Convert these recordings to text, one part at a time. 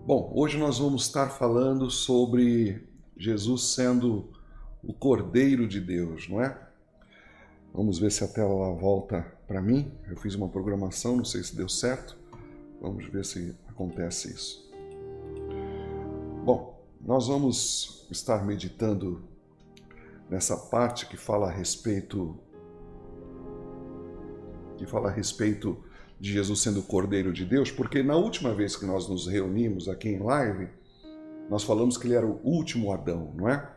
Bom, hoje nós vamos estar falando sobre Jesus sendo o Cordeiro de Deus, não é? Vamos ver se a tela lá volta para mim. Eu fiz uma programação, não sei se deu certo. Vamos ver se acontece isso. Bom, nós vamos estar meditando nessa parte que fala a respeito de Jesus sendo o Cordeiro de Deus, porque na última vez que nós nos reunimos aqui em live, nós falamos que ele era o último Adão, não é?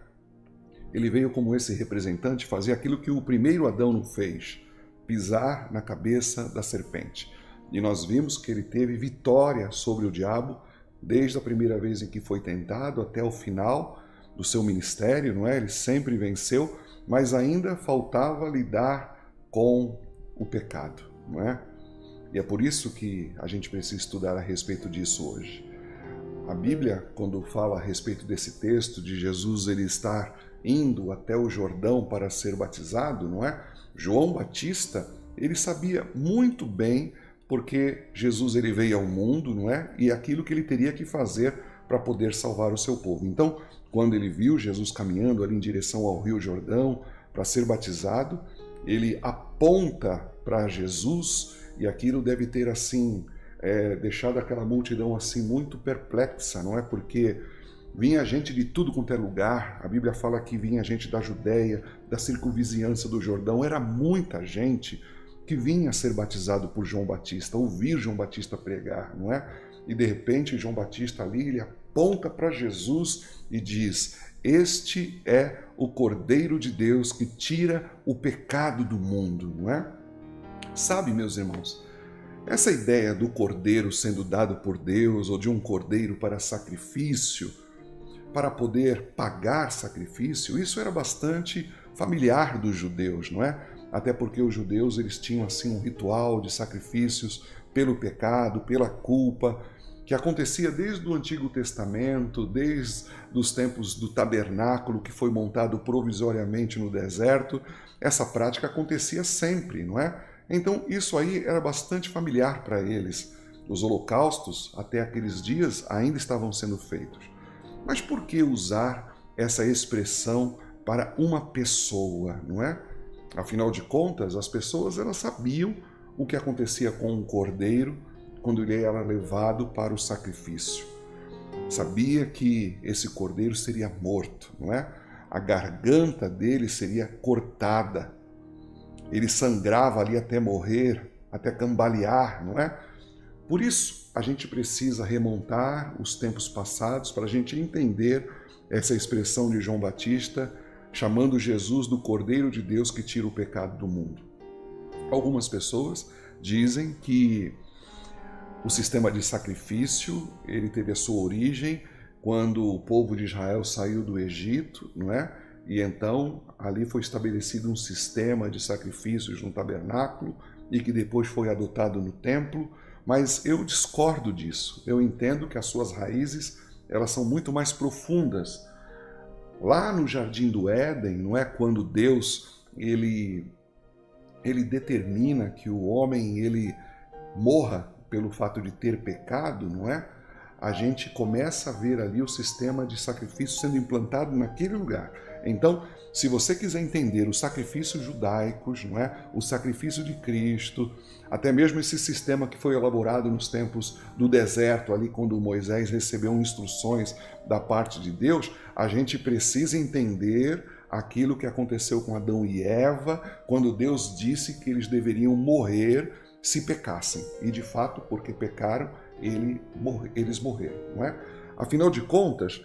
Ele veio como esse representante fazer aquilo que o primeiro Adão não fez, pisar na cabeça da serpente. E nós vimos que ele teve vitória sobre o diabo desde a primeira vez em que foi tentado até o final do seu ministério, não é? Ele sempre venceu, mas ainda faltava lidar com o pecado, não é? E é por isso que a gente precisa estudar a respeito disso hoje. A Bíblia, quando fala a respeito desse texto de Jesus ele estar indo até o Jordão para ser batizado, não é? João Batista, ele sabia muito bem porque Jesus ele veio ao mundo, não é? E aquilo que ele teria que fazer para poder salvar o seu povo. Então, quando ele viu Jesus caminhando ali em direção ao Rio Jordão para ser batizado, ele aponta para Jesus e aquilo deve ter assim deixado aquela multidão assim muito perplexa, não é? Porque vinha gente de tudo quanto é lugar. A Bíblia fala que vinha gente da Judéia, da circunvizinhança do Jordão. Era muita gente que vinha ser batizado por João Batista, ouvir João Batista pregar, não é? E de repente João Batista ali, ele aponta para Jesus e diz: este é o Cordeiro de Deus que tira o pecado do mundo, não é? Sabe, meus irmãos, essa ideia do cordeiro sendo dado por Deus, ou de um cordeiro para sacrifício, para poder pagar sacrifício, isso era bastante familiar dos judeus, não é? Até porque os judeus eles tinham assim um ritual de sacrifícios pelo pecado, pela culpa, que acontecia desde o Antigo Testamento, desde os tempos do tabernáculo que foi montado provisoriamente no deserto. Essa prática acontecia sempre, não é? Então isso aí era bastante familiar para eles. Os holocaustos, até aqueles dias, ainda estavam sendo feitos. Mas por que usar essa expressão para uma pessoa, não é? Afinal de contas, as pessoas elas sabiam o que acontecia com um cordeiro quando ele era levado para o sacrifício. Sabia que esse cordeiro seria morto, não é? A garganta dele seria cortada. Ele sangrava ali até morrer, até cambalear, não é? Por isso, a gente precisa remontar os tempos passados para a gente entender essa expressão de João Batista, chamando Jesus do Cordeiro de Deus que tira o pecado do mundo. Algumas pessoas dizem que o sistema de sacrifício, ele teve a sua origem quando o povo de Israel saiu do Egito, não é? E então ali foi estabelecido um sistema de sacrifícios no tabernáculo e que depois foi adotado no templo, mas eu discordo disso. Eu entendo que as suas raízes, elas são muito mais profundas. Lá no Jardim do Éden, não é, quando Deus ele determina que o homem ele morra pelo fato de ter pecado, não é? A gente começa a ver ali o sistema de sacrifício sendo implantado naquele lugar. Então, se você quiser entender os sacrifícios judaicos, não é? O sacrifício de Cristo, até mesmo esse sistema que foi elaborado nos tempos do deserto, ali quando Moisés recebeu instruções da parte de Deus, a gente precisa entender aquilo que aconteceu com Adão e Eva, quando Deus disse que eles deveriam morrer se pecassem. E de fato, porque pecaram, eles morreram, não é? Afinal de contas,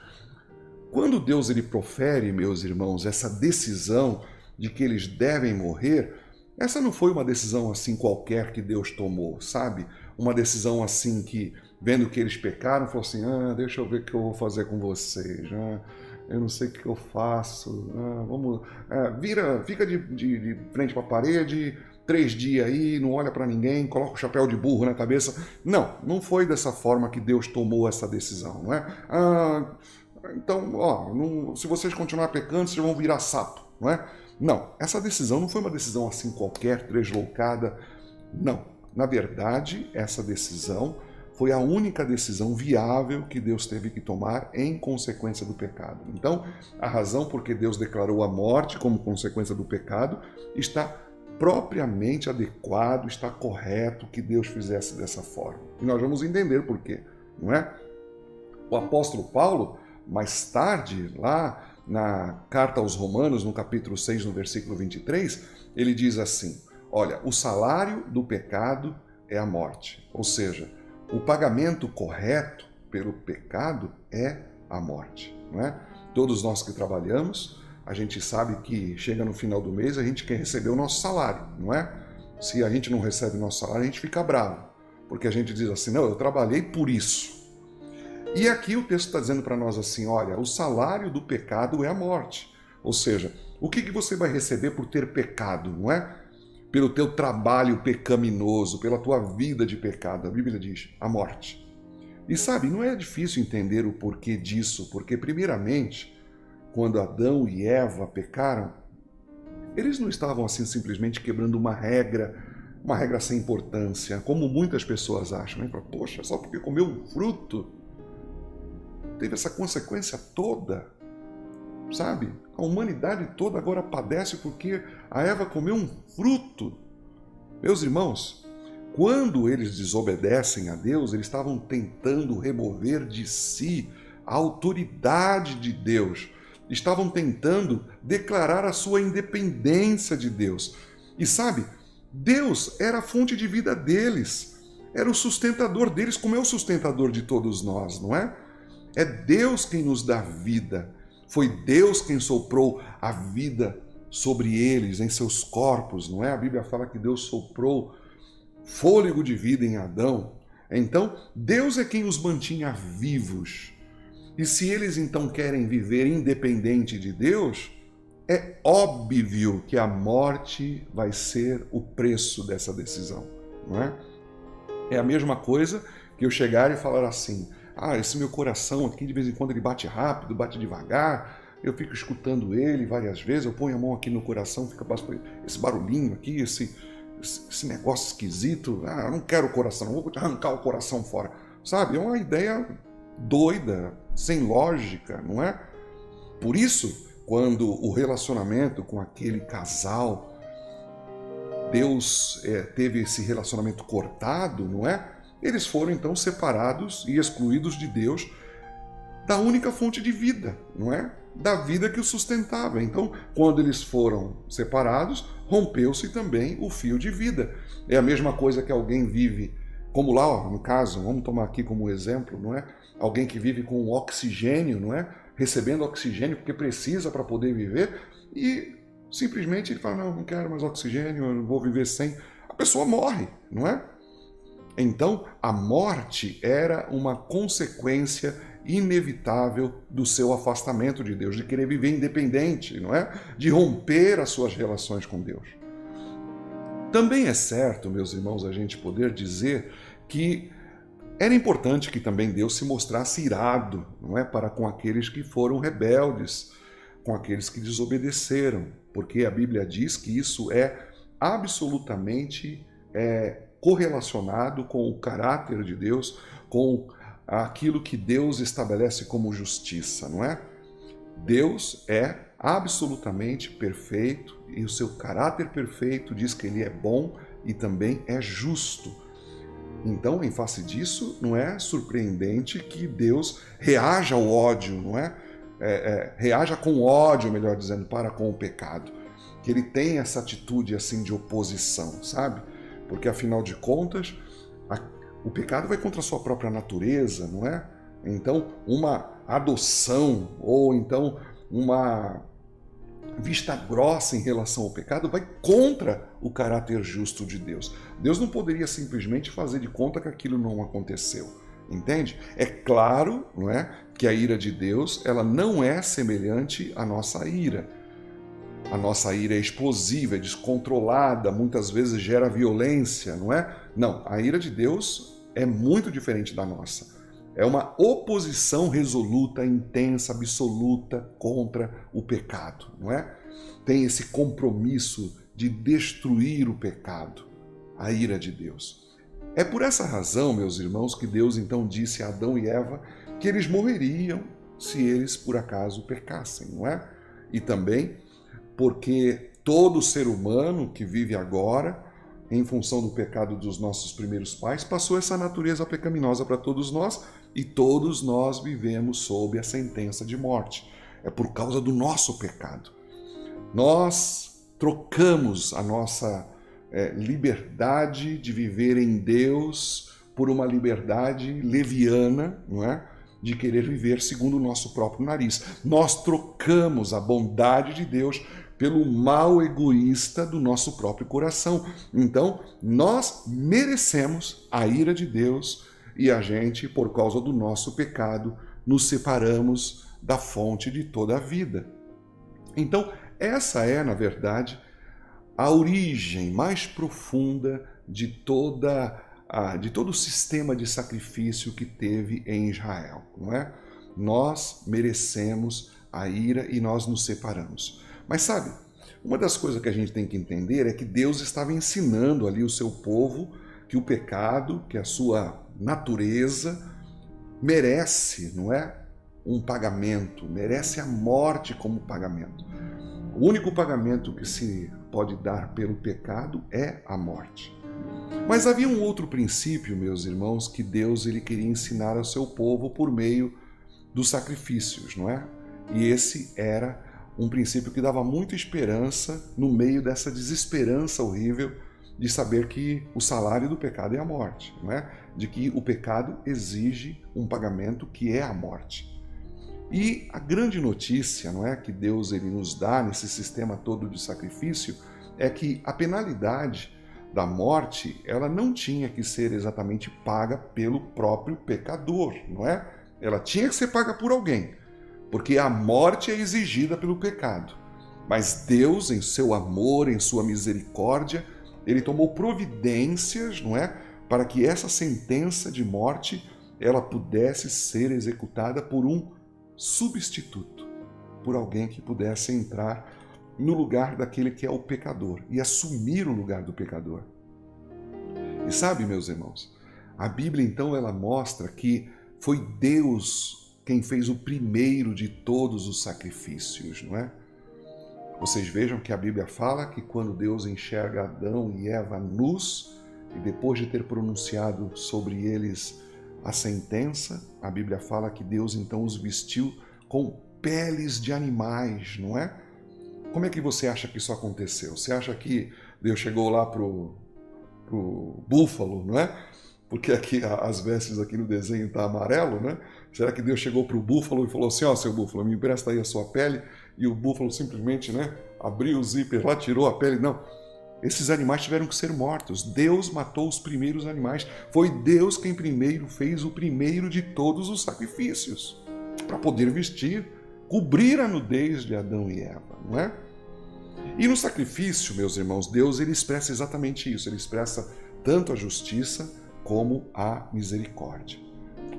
quando Deus ele profere, meus irmãos, essa decisão de que eles devem morrer, essa não foi uma decisão assim qualquer que Deus tomou, sabe? Uma decisão assim que, vendo que eles pecaram, falou assim: deixa eu ver o que eu vou fazer com vocês, eu não sei o que eu faço, fica de frente para a parede, 3 dias aí, não olha para ninguém, coloca o chapéu de burro na cabeça. Não, não foi dessa forma que Deus tomou essa decisão, não é? Então, se vocês continuarem pecando, vocês vão virar sapo, não é? Não, essa decisão não foi uma decisão assim qualquer, deslocada, não. Na verdade, essa decisão foi a única decisão viável que Deus teve que tomar em consequência do pecado. Então, a razão por que Deus declarou a morte como consequência do pecado está propriamente adequado, está correto que Deus fizesse dessa forma. E nós vamos entender por quê, não é? O apóstolo Paulo, mais tarde, lá na carta aos Romanos, no capítulo 6, no versículo 23, ele diz assim: olha, o salário do pecado é a morte. Ou seja, o pagamento correto pelo pecado é a morte, não é? Todos nós que trabalhamos, a gente sabe que chega no final do mês, a gente quer receber o nosso salário, não é? Se a gente não recebe o nosso salário, a gente fica bravo, porque a gente diz assim: não, eu trabalhei por isso. E aqui o texto está dizendo para nós assim: olha, o salário do pecado é a morte. Ou seja, o que você vai receber por ter pecado, não é? Pelo teu trabalho pecaminoso, pela tua vida de pecado. A Bíblia diz: a morte. E sabe, não é difícil entender o porquê disso, porque primeiramente, quando Adão e Eva pecaram, eles não estavam assim simplesmente quebrando uma regra sem importância, como muitas pessoas acham. Poxa, só porque comeu um fruto, teve essa consequência toda, sabe? A humanidade toda agora padece porque a Eva comeu um fruto. Meus irmãos, quando eles desobedecem a Deus, eles estavam tentando remover de si a autoridade de Deus. Estavam tentando declarar a sua independência de Deus. E sabe, Deus era a fonte de vida deles. Era o sustentador deles, como é o sustentador de todos nós, não é? É Deus quem nos dá vida. Foi Deus quem soprou a vida sobre eles, em seus corpos, não é? A Bíblia fala que Deus soprou fôlego de vida em Adão. Então, Deus é quem os mantinha vivos. E se eles então querem viver independente de Deus, é óbvio que a morte vai ser o preço dessa decisão, não é? É a mesma coisa que eu chegar e falar assim: ah, esse meu coração aqui, de vez em quando ele bate rápido, bate devagar, eu fico escutando ele várias vezes, eu ponho a mão aqui no coração, fica esse barulhinho aqui, esse negócio esquisito. Ah, eu não quero o coração, não vou arrancar o coração fora. Sabe, é uma ideia doida, sem lógica, não é? Por isso, quando o relacionamento com aquele casal, Deus teve esse relacionamento cortado, não é? Eles foram então separados e excluídos de Deus, da única fonte de vida, não é? Da vida que o sustentava. Então, quando eles foram separados, rompeu-se também o fio de vida. É a mesma coisa que alguém vive, como lá, ó, no caso, vamos tomar aqui como exemplo, não é? Alguém que vive com oxigênio, não é? Recebendo oxigênio porque precisa para poder viver, e simplesmente ele fala: não quero mais oxigênio, eu vou viver sem. A pessoa morre, não é? Então, a morte era uma consequência inevitável do seu afastamento de Deus, de querer viver independente, não é? De romper as suas relações com Deus. Também é certo, meus irmãos, a gente poder dizer que era importante que também Deus se mostrasse irado, não é? Para com aqueles que foram rebeldes, com aqueles que desobedeceram, porque a Bíblia diz que isso é absolutamente correlacionado com o caráter de Deus, com aquilo que Deus estabelece como justiça, não é? Deus é absolutamente perfeito e o seu caráter perfeito diz que ele é bom e também é justo. Então, em face disso, não é surpreendente que Deus reaja ao ódio, não é? Reaja com ódio, melhor dizendo, para com o pecado. Que ele tem essa atitude assim de oposição, sabe? Porque, afinal de contas, o pecado vai contra a sua própria natureza, não é? Então, uma adoção ou então uma vista grossa em relação ao pecado vai contra o caráter justo de Deus. Deus não poderia simplesmente fazer de conta que aquilo não aconteceu, entende? É claro, não é, que a ira de Deus, ela não é semelhante à nossa ira. A nossa ira é explosiva, é descontrolada, muitas vezes gera violência, não é? Não, a ira de Deus é muito diferente da nossa. É uma oposição resoluta, intensa, absoluta contra o pecado, não é? Tem esse compromisso de destruir o pecado, a ira de Deus. É por essa razão, meus irmãos, que Deus então disse a Adão e Eva que eles morreriam se eles por acaso pecassem, não é? E também porque todo ser humano que vive agora, em função do pecado dos nossos primeiros pais, passou essa natureza pecaminosa para todos nós e todos nós vivemos sob a sentença de morte. É por causa do nosso pecado. Nós trocamos a nossa liberdade de viver em Deus por uma liberdade leviana, não é? De querer viver segundo o nosso próprio nariz. Nós trocamos a bondade de Deus pelo mal egoísta do nosso próprio coração. Então, nós merecemos a ira de Deus e a gente, por causa do nosso pecado, nos separamos da fonte de toda a vida. Então, essa é, na verdade, a origem mais profunda de todo o sistema de sacrifício que teve em Israel, não é? Nós merecemos a ira e nós nos separamos. Mas sabe, uma das coisas que a gente tem que entender é que Deus estava ensinando ali o seu povo que o pecado, que a sua natureza merece, não é? Um pagamento, merece a morte como pagamento. O único pagamento que se pode dar pelo pecado é a morte. Mas havia um outro princípio, meus irmãos, que Deus ele queria ensinar ao seu povo por meio dos sacrifícios, não é? E esse era um princípio que dava muita esperança no meio dessa desesperança horrível de saber que o salário do pecado é a morte, não é? De que o pecado exige um pagamento que é a morte. E a grande notícia, não é, que Deus ele nos dá nesse sistema todo de sacrifício é que a penalidade da morte, ela não tinha que ser exatamente paga pelo próprio pecador, não é? Ela tinha que ser paga por alguém, porque a morte é exigida pelo pecado. Mas Deus, em seu amor, em sua misericórdia, ele tomou providências, não é, para que essa sentença de morte ela pudesse ser executada por um substituto, por alguém que pudesse entrar no lugar daquele que é o pecador e assumir o lugar do pecador. E sabe, meus irmãos, a Bíblia então ela mostra que foi Deus quem fez o primeiro de todos os sacrifícios, não é? Vocês vejam que a Bíblia fala que quando Deus enxerga Adão e Eva nus, e depois de ter pronunciado sobre eles a sentença, a Bíblia fala que Deus então os vestiu com peles de animais, não é? Como é que você acha que isso aconteceu? Você acha que Deus chegou lá pro búfalo, não é? Porque aqui as vestes aqui no desenho tá amarelo, né? Será que Deus chegou pro búfalo e falou assim, ó, seu búfalo, me empresta aí a sua pele? E o búfalo simplesmente, né, abriu o zíper lá, tirou a pele? Não. Esses animais tiveram que ser mortos. Deus matou os primeiros animais. Foi Deus quem primeiro fez o primeiro de todos os sacrifícios, para poder vestir, cobrir a nudez de Adão e Eva, não é? E no sacrifício, meus irmãos, Deus ele expressa exatamente isso. Ele expressa tanto a justiça como a misericórdia.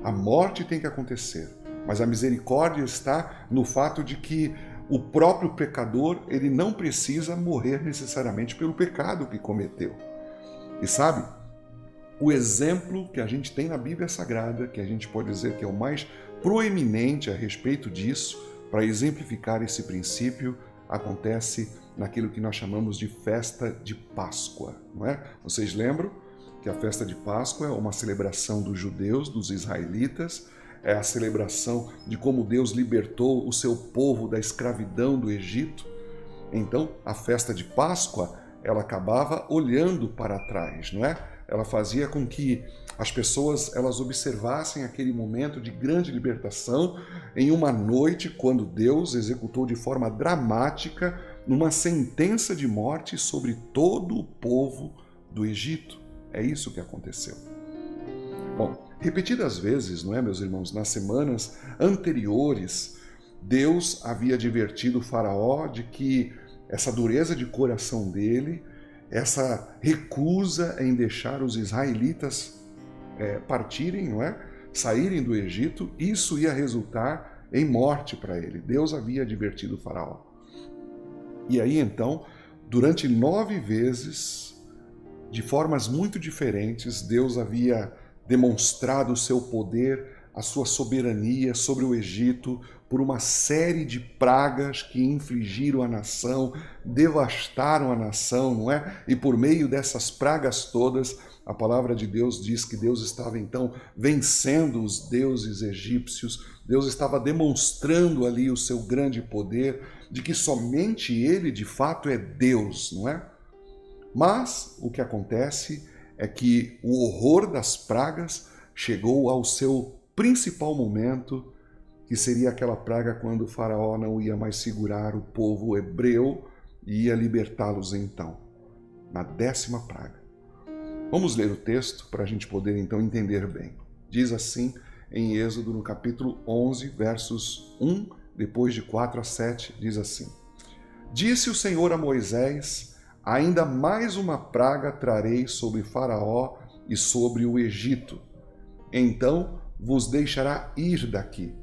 A morte tem que acontecer, mas a misericórdia está no fato de que o próprio pecador ele não precisa morrer necessariamente pelo pecado que cometeu. E sabe, o exemplo que a gente tem na Bíblia Sagrada, que a gente pode dizer que é o mais proeminente a respeito disso, para exemplificar esse princípio, acontece naquilo que nós chamamos de festa de Páscoa, não é? Vocês lembram que a festa de Páscoa é uma celebração dos judeus, dos israelitas, é a celebração de como Deus libertou o seu povo da escravidão do Egito. Então, a festa de Páscoa, ela acabava olhando para trás, não é? Ela fazia com que as pessoas elas observassem aquele momento de grande libertação em uma noite quando Deus executou de forma dramática uma sentença de morte sobre todo o povo do Egito. É isso que aconteceu. Bom, repetidas vezes, não é, meus irmãos, nas semanas anteriores, Deus havia advertido o faraó de que essa dureza de coração dele, essa recusa em deixar os israelitas partirem, não é? Saírem do Egito, isso ia resultar em morte para ele. Deus havia advertido o faraó. E aí então, durante 9 vezes, de formas muito diferentes, Deus havia demonstrado o seu poder, a sua soberania sobre o Egito por uma série de pragas que infligiram a nação, devastaram a nação, não é? E por meio dessas pragas todas, a palavra de Deus diz que Deus estava então vencendo os deuses egípcios, Deus estava demonstrando ali o seu grande poder, de que somente Ele de fato é Deus, não é? Mas o que acontece é que o horror das pragas chegou ao seu principal momento, que seria aquela praga quando o faraó não ia mais segurar o povo hebreu e ia libertá-los então, na 10ª praga. Vamos ler o texto para a gente poder então entender bem. Diz assim em Êxodo, no capítulo 11, versos 1, depois de 4 a 7, diz assim: Disse o Senhor a Moisés: ainda mais uma praga trarei sobre Faraó e sobre o Egito. Então vos deixará ir daqui.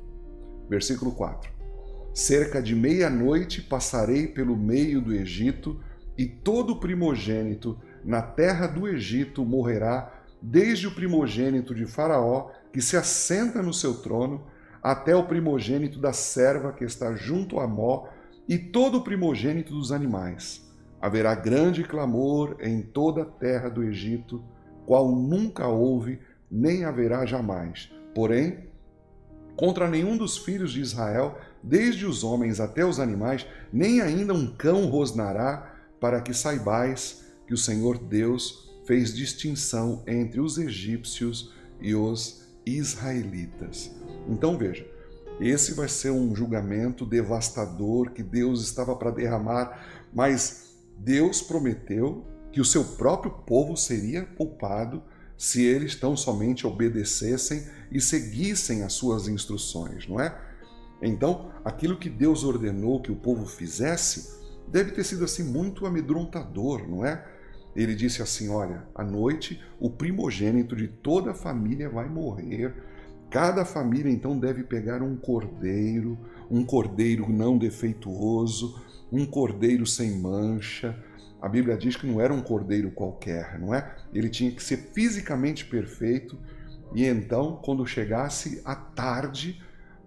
Versículo 4. Cerca de meia-noite passarei pelo meio do Egito, e todo primogênito na terra do Egito morrerá, desde o primogênito de Faraó, que se assenta no seu trono, até o primogênito da serva que está junto a Mó, e todo o primogênito dos animais. Haverá grande clamor em toda a terra do Egito, qual nunca houve, nem haverá jamais. Porém, contra nenhum dos filhos de Israel, desde os homens até os animais, nem ainda um cão rosnará, para que saibais que o Senhor Deus fez distinção entre os egípcios e os israelitas. Então veja, esse vai ser um julgamento devastador que Deus estava para derramar, mas Deus prometeu que o seu próprio povo seria poupado se eles tão somente obedecessem e seguissem as suas instruções, não é? Então, aquilo que Deus ordenou que o povo fizesse deve ter sido assim muito amedrontador, não é? Ele disse assim: olha, à noite o primogênito de toda a família vai morrer. Cada família então deve pegar um cordeiro não defeituoso, um cordeiro sem mancha. A Bíblia diz que não era um cordeiro qualquer, não é? Ele tinha que ser fisicamente perfeito, e então, quando chegasse a tarde,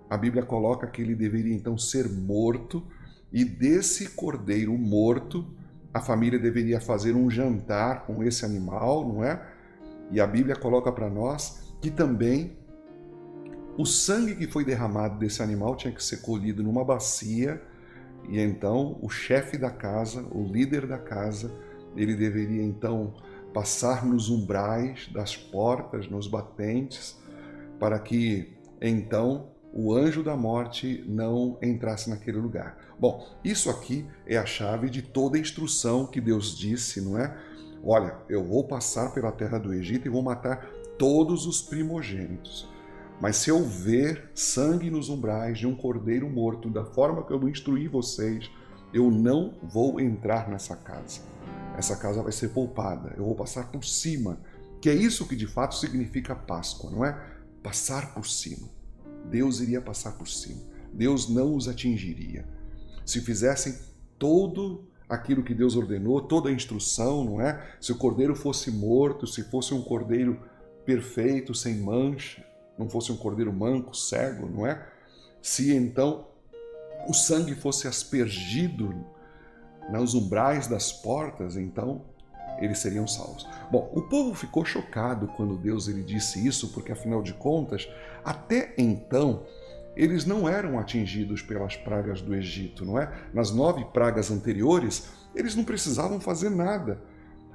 a Bíblia coloca que ele deveria então ser morto, e desse cordeiro morto, a família deveria fazer um jantar com esse animal, não é? E a Bíblia coloca para nós que também o sangue que foi derramado desse animal tinha que ser colhido numa bacia. E então o chefe da casa, o líder da casa, ele deveria então passar nos umbrais das portas, nos batentes, para que então o anjo da morte não entrasse naquele lugar. Bom, isso aqui é a chave de toda a instrução que Deus disse, não é? Olha, eu vou passar pela terra do Egito e vou matar todos os primogênitos. Mas se eu ver sangue nos umbrais de um cordeiro morto, da forma que eu instruí vocês, eu não vou entrar nessa casa. Essa casa vai ser poupada, eu vou passar por cima. Que é isso que de fato significa Páscoa, não é? Passar por cima. Deus iria passar por cima. Deus não os atingiria. Se fizessem todo aquilo que Deus ordenou, toda a instrução, não é? Se o cordeiro fosse morto, se fosse um cordeiro perfeito, sem mancha, não fosse um cordeiro manco, cego, não é? Se então o sangue fosse aspergido nos umbrais das portas, então eles seriam salvos. Bom, o povo ficou chocado quando Deus ele disse isso, porque afinal de contas, até então, eles não eram atingidos pelas pragas do Egito, não é? Nas 9 pragas anteriores, eles não precisavam fazer nada.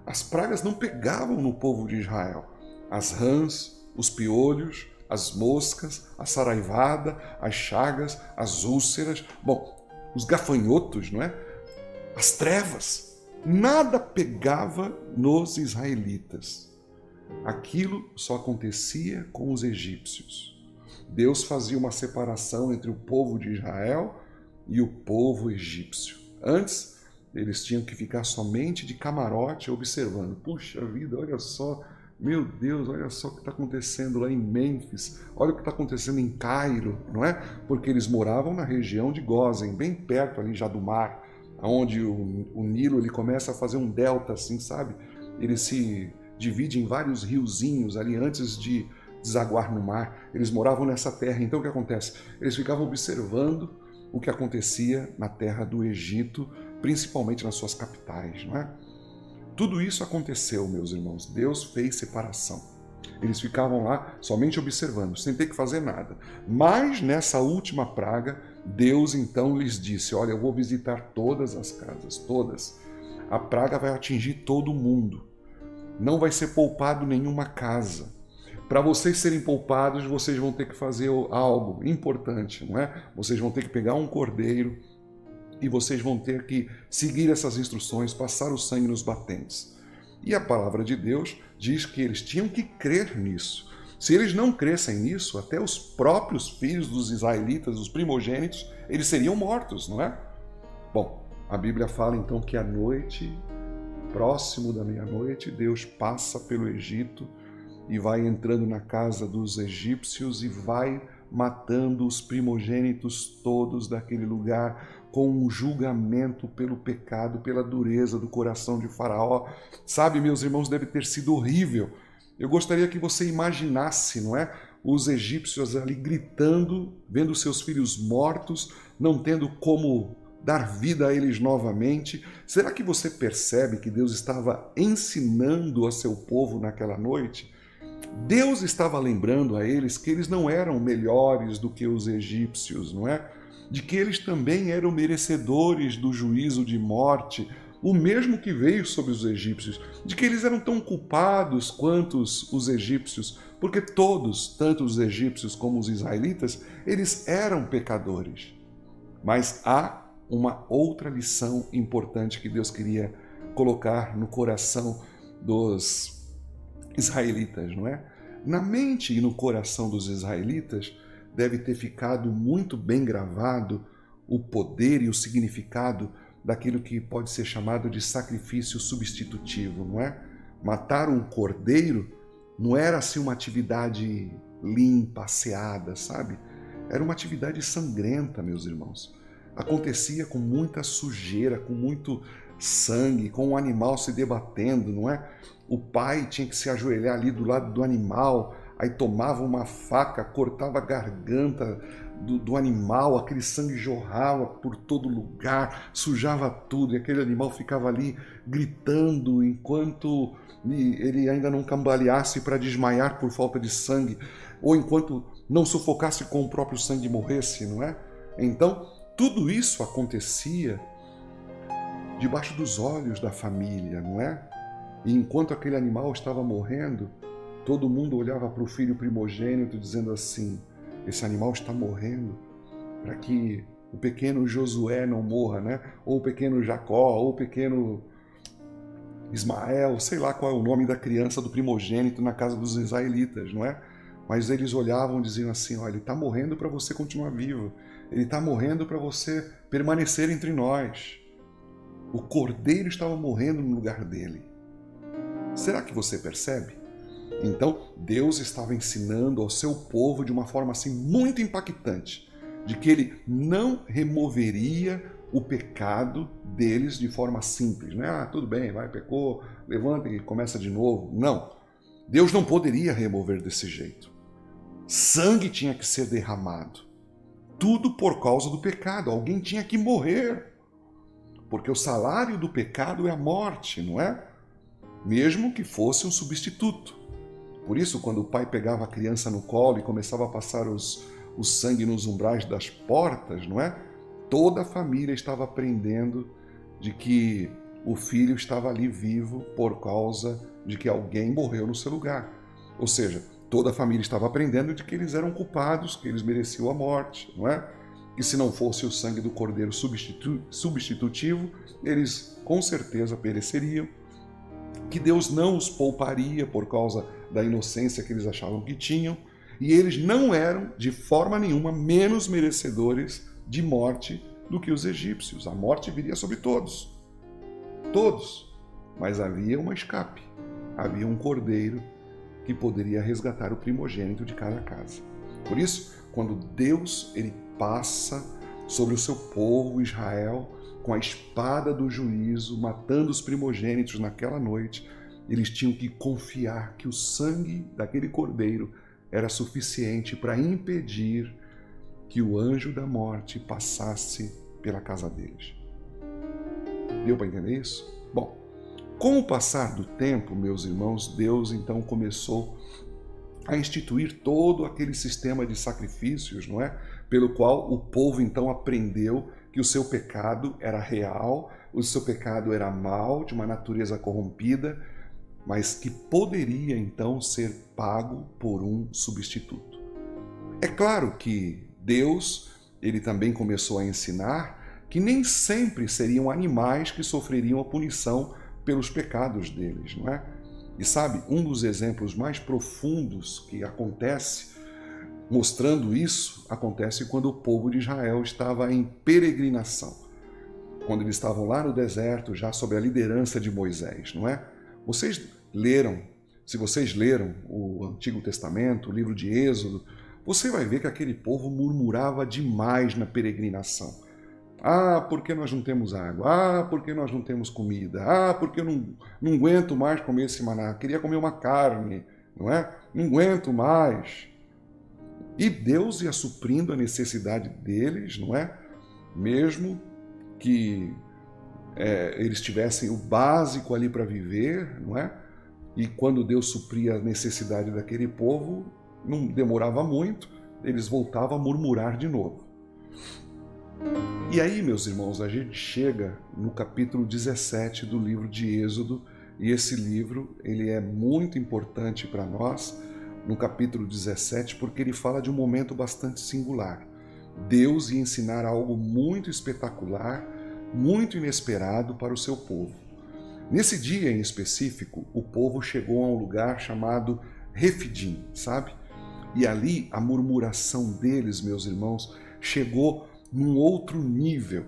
As pragas não pegavam no povo de Israel. As rãs, os piolhos, as moscas, a saraivada, as chagas, as úlceras, bom, os gafanhotos, não é? As trevas, nada pegava nos israelitas. Aquilo só acontecia com os egípcios. Deus fazia uma separação entre o povo de Israel e o povo egípcio. Antes, eles tinham que ficar somente de camarote observando. Puxa vida, olha só, meu Deus, olha só o que está acontecendo lá em Mênfis, olha o que está acontecendo em Cairo, não é? Porque eles moravam na região de Gósen, bem perto ali já do mar, onde o Nilo ele começa a fazer um delta assim, sabe? ele se divide em vários riozinhos ali antes de desaguar no mar. Eles moravam nessa terra. Então o que acontece? Eles ficavam observando o que acontecia na terra do Egito, principalmente nas suas capitais, não é? Tudo isso aconteceu, meus irmãos. Deus fez separação. Eles ficavam lá somente observando, sem ter que fazer nada. Mas nessa última praga, Deus então lhes disse: olha, eu vou visitar todas as casas, todas. A praga vai atingir todo mundo. Não vai ser poupado nenhuma casa. Para vocês serem poupados, vocês vão ter que fazer algo importante, não é? Vocês vão ter que pegar um cordeiro e vocês vão ter que seguir essas instruções, passar o sangue nos batentes. E a palavra de Deus diz que eles tinham que crer nisso. Se eles não crescem nisso, até os próprios filhos dos israelitas, os primogênitos, eles seriam mortos, não é? Bom, a Bíblia fala então que à noite, próximo da meia-noite, Deus passa pelo Egito e vai entrando na casa dos egípcios e vai matando os primogênitos todos daquele lugar, com um julgamento pelo pecado, pela dureza do coração de Faraó. Sabe, meus irmãos, deve ter sido horrível. Eu gostaria que você imaginasse, não é? Os egípcios ali gritando, vendo seus filhos mortos, não tendo como dar vida a eles novamente. Será que você percebe que Deus estava ensinando a seu povo naquela noite? Deus estava lembrando a eles que eles não eram melhores do que os egípcios, não é? De que eles também eram merecedores do juízo de morte, o mesmo que veio sobre os egípcios, de que eles eram tão culpados quanto os egípcios, porque todos, tanto os egípcios como os israelitas, eles eram pecadores. Mas há uma outra lição importante que Deus queria colocar no coração dos israelitas, não é? Na mente e no coração dos israelitas deve ter ficado muito bem gravado o poder e o significado daquilo que pode ser chamado de sacrifício substitutivo, não é? Matar um cordeiro não era assim uma atividade limpa, asseada, sabe? Era uma atividade sangrenta, meus irmãos. Acontecia com muita sujeira, com muito sangue, com o animal se debatendo, não é? O pai tinha que se ajoelhar ali do lado do animal, aí tomava uma faca, cortava a garganta do animal, aquele sangue jorrava por todo lugar, sujava tudo, e aquele animal ficava ali gritando enquanto ele ainda não cambaleasse para desmaiar por falta de sangue, ou enquanto não sufocasse com o próprio sangue e morresse, não é? Então, tudo isso acontecia debaixo dos olhos da família, não é? E enquanto aquele animal estava morrendo, todo mundo olhava para o filho primogênito dizendo assim: esse animal está morrendo para que o pequeno Josué não morra, né? Ou o pequeno Jacó, ou o pequeno Ismael, sei lá qual é o nome da criança do primogênito na casa dos israelitas, não é? Mas eles olhavam e diziam assim: olha, ele está morrendo para você continuar vivo, ele está morrendo para você permanecer entre nós. O cordeiro estava morrendo no lugar dele. Será que você percebe? Então, Deus estava ensinando ao seu povo de uma forma assim muito impactante, de que ele não removeria o pecado deles de forma simples, né? Ah, tudo bem, vai, pecou, levanta e começa de novo. Não. Deus não poderia remover desse jeito. Sangue tinha que ser derramado. Tudo por causa do pecado. Alguém tinha que morrer. Porque o salário do pecado é a morte, não é? Mesmo que fosse um substituto. Por isso, quando o pai pegava a criança no colo e começava a passar o sangue nos umbrais das portas, não é? Toda a família estava aprendendo de que o filho estava ali vivo por causa de que alguém morreu no seu lugar. Ou seja, toda a família estava aprendendo de que eles eram culpados, que eles mereciam a morte, não é? Que se não fosse o sangue do cordeiro substitutivo, eles com certeza pereceriam. Que Deus não os pouparia por causa da inocência que eles achavam que tinham, e eles não eram, de forma nenhuma, menos merecedores de morte do que os egípcios. A morte viria sobre todos. Todos. Mas havia uma escape. Havia um cordeiro que poderia resgatar o primogênito de cada casa. Por isso, quando Deus ele passa sobre o seu povo Israel com a espada do juízo, matando os primogênitos naquela noite, eles tinham que confiar que o sangue daquele cordeiro era suficiente para impedir que o anjo da morte passasse pela casa deles. Deu para entender isso? Bom, com o passar do tempo, meus irmãos, Deus então começou a instituir todo aquele sistema de sacrifícios, não é? Pelo qual o povo então aprendeu que o seu pecado era real, o seu pecado era mau, de uma natureza corrompida, mas que poderia então ser pago por um substituto. É claro que Deus, ele também começou a ensinar que nem sempre seriam animais que sofreriam a punição pelos pecados deles, não é? E sabe, um dos exemplos mais profundos que acontece, mostrando isso, acontece quando o povo de Israel estava em peregrinação. Quando eles estavam lá no deserto, já sob a liderança de Moisés, não é? Se vocês leram o Antigo Testamento, o livro de Êxodo, você vai ver que aquele povo murmurava demais na peregrinação. Ah, porque nós não temos água? Ah, porque nós não temos comida? Ah, porque eu não aguento mais comer esse maná. Queria comer uma carne, não é? Não aguento mais. E Deus ia suprindo a necessidade deles, não é? Mesmo que eles tivessem o básico ali para viver, não é? E quando Deus supria a necessidade daquele povo, não demorava muito, eles voltavam a murmurar de novo. E aí, meus irmãos, a gente chega no capítulo 17 do livro de Êxodo, e esse livro ele é muito importante para nós, no capítulo 17, porque ele fala de um momento bastante singular. Deus ia ensinar algo muito espetacular, muito inesperado para o seu povo. Nesse dia em específico, o povo chegou a um lugar chamado Refidim, sabe? E ali a murmuração deles, meus irmãos, chegou num outro nível,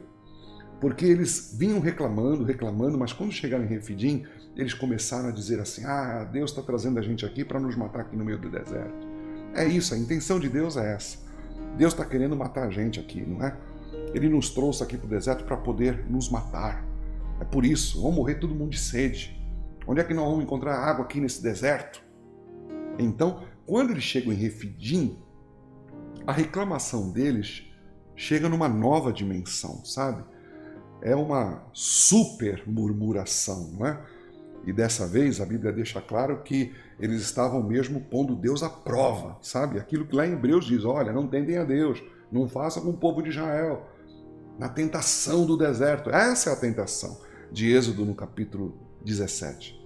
porque eles vinham reclamando, mas quando chegaram em Refidim, eles começaram a dizer assim: ah, Deus está trazendo a gente aqui para nos matar aqui no meio do deserto. É isso, a intenção de Deus é essa. Deus está querendo matar a gente aqui, não é? Ele nos trouxe aqui para o deserto para poder nos matar. É por isso, vamos morrer todo mundo de sede. Onde é que nós vamos encontrar água aqui nesse deserto? Então, quando eles chegam em Refidim, a reclamação deles chega numa nova dimensão, sabe? É uma super murmuração, não é? E dessa vez a Bíblia deixa claro que eles estavam mesmo pondo Deus à prova, sabe? Aquilo que lá em Hebreus diz: olha, não tentem a Deus, não façam com o povo de Israel. Na tentação do deserto, essa é a tentação de Êxodo no capítulo 17.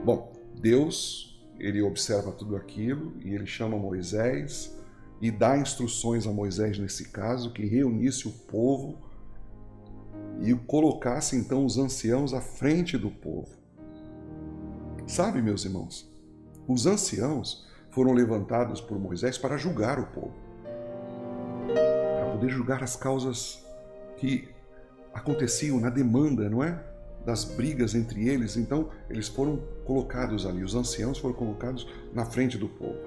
Bom, Deus, ele observa tudo aquilo e ele chama Moisés e dá instruções a Moisés nesse caso, que reunisse o povo e colocasse então os anciãos à frente do povo. Sabe, meus irmãos, os anciãos foram levantados por Moisés para julgar o povo, para poder julgar as causas que aconteciam na demanda, não é? Das brigas entre eles. Então, eles foram colocados ali, os anciãos foram colocados na frente do povo.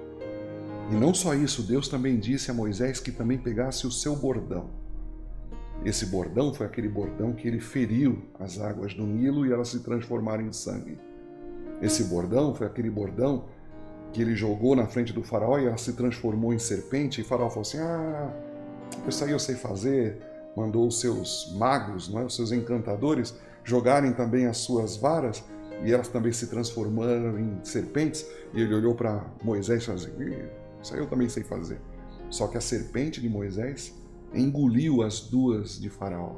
E não só isso, Deus também disse a Moisés que também pegasse o seu bordão. Esse bordão foi aquele bordão que ele feriu as águas do Nilo e elas se transformaram em sangue. Esse bordão foi aquele bordão que ele jogou na frente do faraó e ela se transformou em serpente. E o faraó falou assim: ah, isso aí eu sei fazer. Mandou os seus magos, não é? Os seus encantadores, jogarem também as suas varas e elas também se transformaram em serpentes. E ele olhou para Moisés e falou assim: isso aí eu também sei fazer. Só que a serpente de Moisés engoliu as duas de Faraó.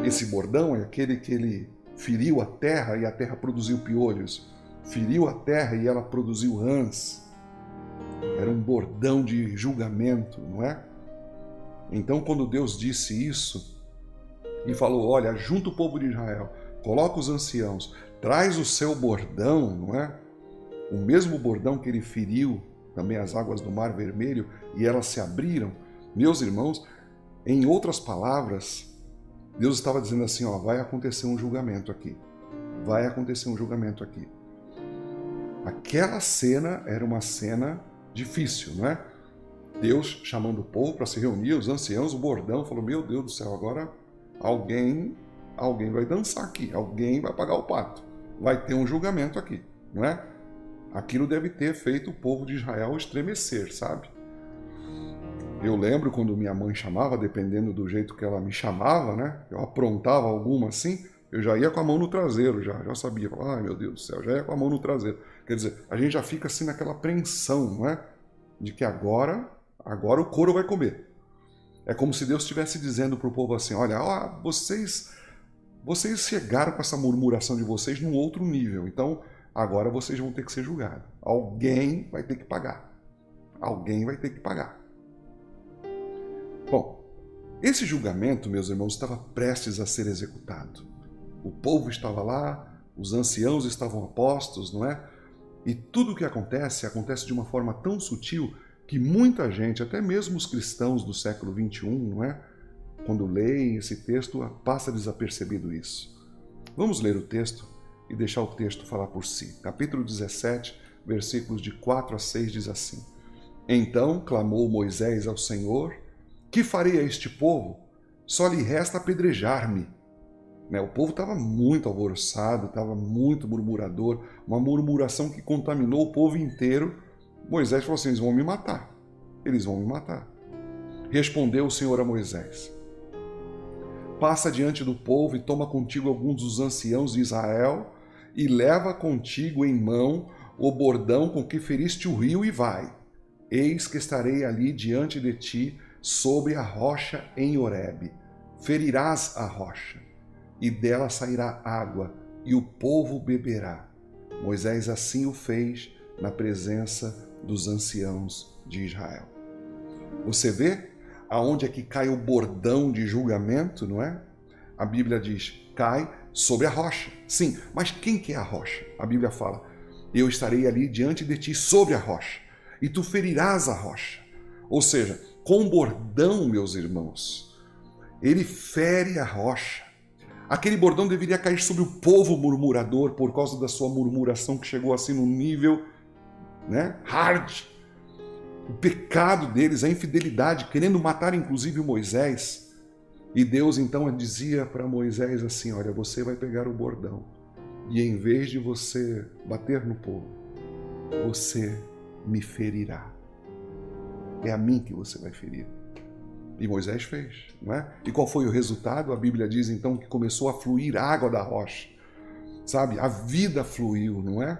Esse bordão é aquele que ele feriu a terra e a terra produziu piolhos. Feriu a terra e ela produziu rãs. Era um bordão de julgamento, não é? Então, quando Deus disse isso e falou: olha, junta o povo de Israel, coloca os anciãos, traz o seu bordão, não é? O mesmo bordão que ele feriu também as águas do Mar Vermelho e elas se abriram. Meus irmãos, em outras palavras, Deus estava dizendo assim: ó, vai acontecer um julgamento aqui. Vai acontecer um julgamento aqui. Aquela cena era uma cena difícil, não é? Deus chamando o povo para se reunir, os anciãos, o bordão, falou: meu Deus do céu, agora alguém vai dançar aqui, alguém vai pagar o pato. vai ter um julgamento aqui, não é? Aquilo deve ter feito o povo de Israel estremecer, sabe? Eu lembro quando minha mãe chamava, dependendo do jeito que ela me chamava, né? Eu aprontava alguma assim, eu já ia com a mão no traseiro, já sabia. Ai, meu Deus do céu, já ia com a mão no traseiro. Quer dizer, a gente já fica assim naquela apreensão, não é? De que agora o couro vai comer. É como se Deus estivesse dizendo para o povo assim, olha, ó, vocês chegaram com essa murmuração de vocês num outro nível, então agora vocês vão ter que ser julgados. Alguém vai ter que pagar. Alguém vai ter que pagar. Bom, esse julgamento, meus irmãos, estava prestes a ser executado. O povo estava lá, os anciãos estavam a postos, não é? E tudo o que acontece de uma forma tão sutil que muita gente, até mesmo os cristãos do século XXI, não é? Quando leem esse texto, passa desapercebido isso. Vamos ler o texto e deixar o texto falar por si. Capítulo 17, versículos de 4 a 6 diz assim: Então clamou Moisés ao Senhor: Que farei a este povo? Só lhe resta apedrejar-me. O povo estava muito alvoroçado, estava muito murmurador, uma murmuração que contaminou o povo inteiro. Moisés falou assim: eles vão me matar. Eles vão me matar. Respondeu o Senhor a Moisés: Passa diante do povo e toma contigo alguns dos anciãos de Israel e leva contigo em mão o bordão com que feriste o rio e vai. Eis que estarei ali diante de ti sobre a rocha em Horebe. Ferirás a rocha e dela sairá água e o povo beberá. Moisés assim o fez na presença dos anciãos de Israel. Você vê aonde é que cai o bordão de julgamento, não é? A Bíblia diz, cai sobre a rocha. Sim, mas quem que é a rocha? A Bíblia fala, eu estarei ali diante de ti sobre a rocha, e tu ferirás a rocha. Ou seja, com o bordão, meus irmãos, ele fere a rocha. Aquele bordão deveria cair sobre o povo murmurador por causa da sua murmuração que chegou assim no nível, hard. O pecado deles, a infidelidade, querendo matar inclusive Moisés. E Deus então dizia para Moisés assim, olha, você vai pegar o bordão e em vez de você bater no povo, você me ferirá. É a mim que você vai ferir. E Moisés fez, não é? E qual foi o resultado? A Bíblia diz então que começou a fluir água da rocha. Sabe? A vida fluiu, não é?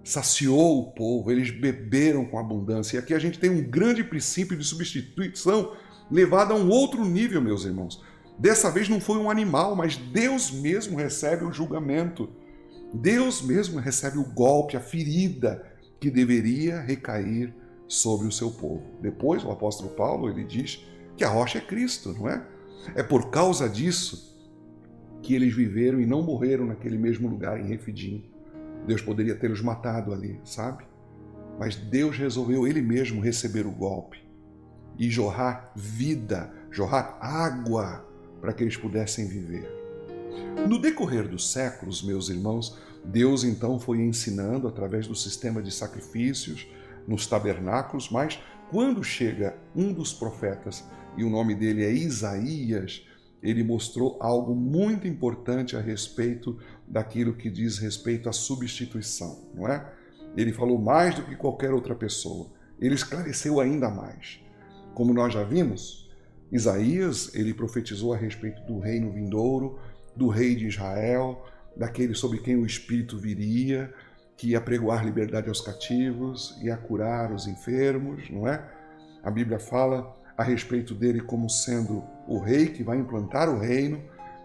Saciou o povo, eles beberam com abundância. E aqui a gente tem um grande princípio de substituição levado a um outro nível, meus irmãos. Dessa vez não foi um animal, mas Deus mesmo recebe o julgamento. Deus mesmo recebe o golpe, a ferida que deveria recair sobre o seu povo. Depois o apóstolo Paulo, ele diz que a rocha é Cristo, não é? É por causa disso que eles viveram e não morreram naquele mesmo lugar em Refidim. Deus poderia tê-los matado ali, sabe? Mas Deus resolveu ele mesmo receber o golpe e jorrar vida, jorrar água para que eles pudessem viver. No decorrer dos séculos, meus irmãos, Deus então foi ensinando através do sistema de sacrifícios nos tabernáculos, mas quando chega um dos profetas, e o nome dele é Isaías, ele mostrou algo muito importante a respeito daquilo que diz respeito à substituição, não é? Ele falou mais do que qualquer outra pessoa. Ele esclareceu ainda mais. Como nós já vimos, Isaías, ele profetizou a respeito do reino vindouro, do rei de Israel, daquele sobre quem o Espírito viria, que ia pregoar liberdade aos cativos, ia curar os enfermos, não é? A Bíblia fala a respeito dele como sendo o rei que vai implantar o reino.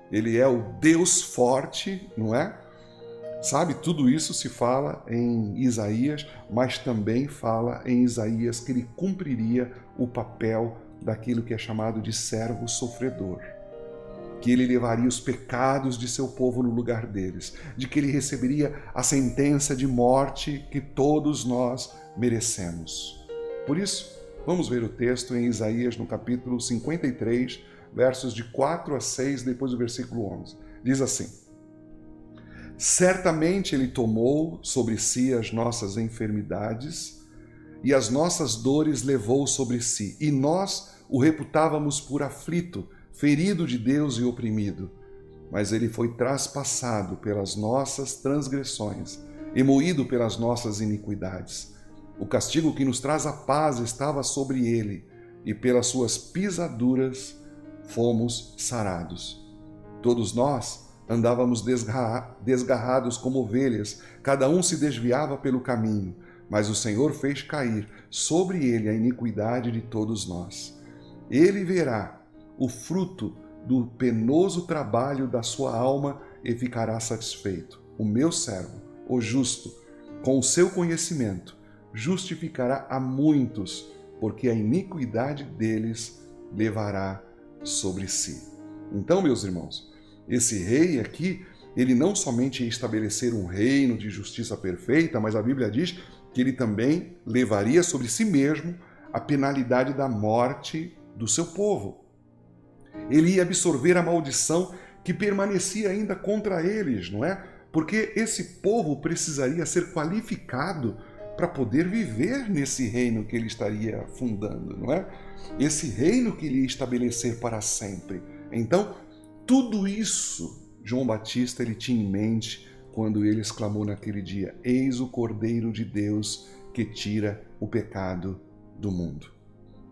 Ele é o Deus forte, não é? Sabe, tudo isso se fala em Isaías, mas também fala em Isaías que ele cumpriria o papel daquilo que é chamado de servo sofredor. Que ele levaria os pecados de seu povo no lugar deles, de que ele receberia a sentença de morte que todos nós merecemos. Por isso, vamos ver o texto em Isaías no capítulo 53, versos de 4 a 6, depois do versículo 11. Diz assim: Certamente ele tomou sobre si as nossas enfermidades e as nossas dores levou sobre si, e nós o reputávamos por aflito, ferido de Deus e oprimido. mas ele foi traspassado pelas nossas transgressões e moído pelas nossas iniquidades. O castigo que nos traz a paz estava sobre ele, e pelas suas pisaduras fomos sarados. Todos nós andávamos desgarrados como ovelhas, cada um se desviava pelo caminho, mas o Senhor fez cair sobre ele a iniquidade de todos nós. Ele verá o fruto do penoso trabalho da sua alma e ficará satisfeito. O meu servo, o justo, com o seu conhecimento, justificará a muitos, porque a iniquidade deles levará sobre si. Então, meus irmãos, esse rei aqui, ele não somente ia estabelecer um reino de justiça perfeita, mas a Bíblia diz que ele também levaria sobre si mesmo a penalidade da morte do seu povo. Ele ia absorver a maldição que permanecia ainda contra eles, não é? Porque esse povo precisaria ser qualificado para poder viver nesse reino que ele estaria fundando, não é? Esse reino que ele ia estabelecer para sempre. Então, tudo isso João Batista ele tinha em mente quando ele exclamou naquele dia: eis o Cordeiro de Deus que tira o pecado do mundo.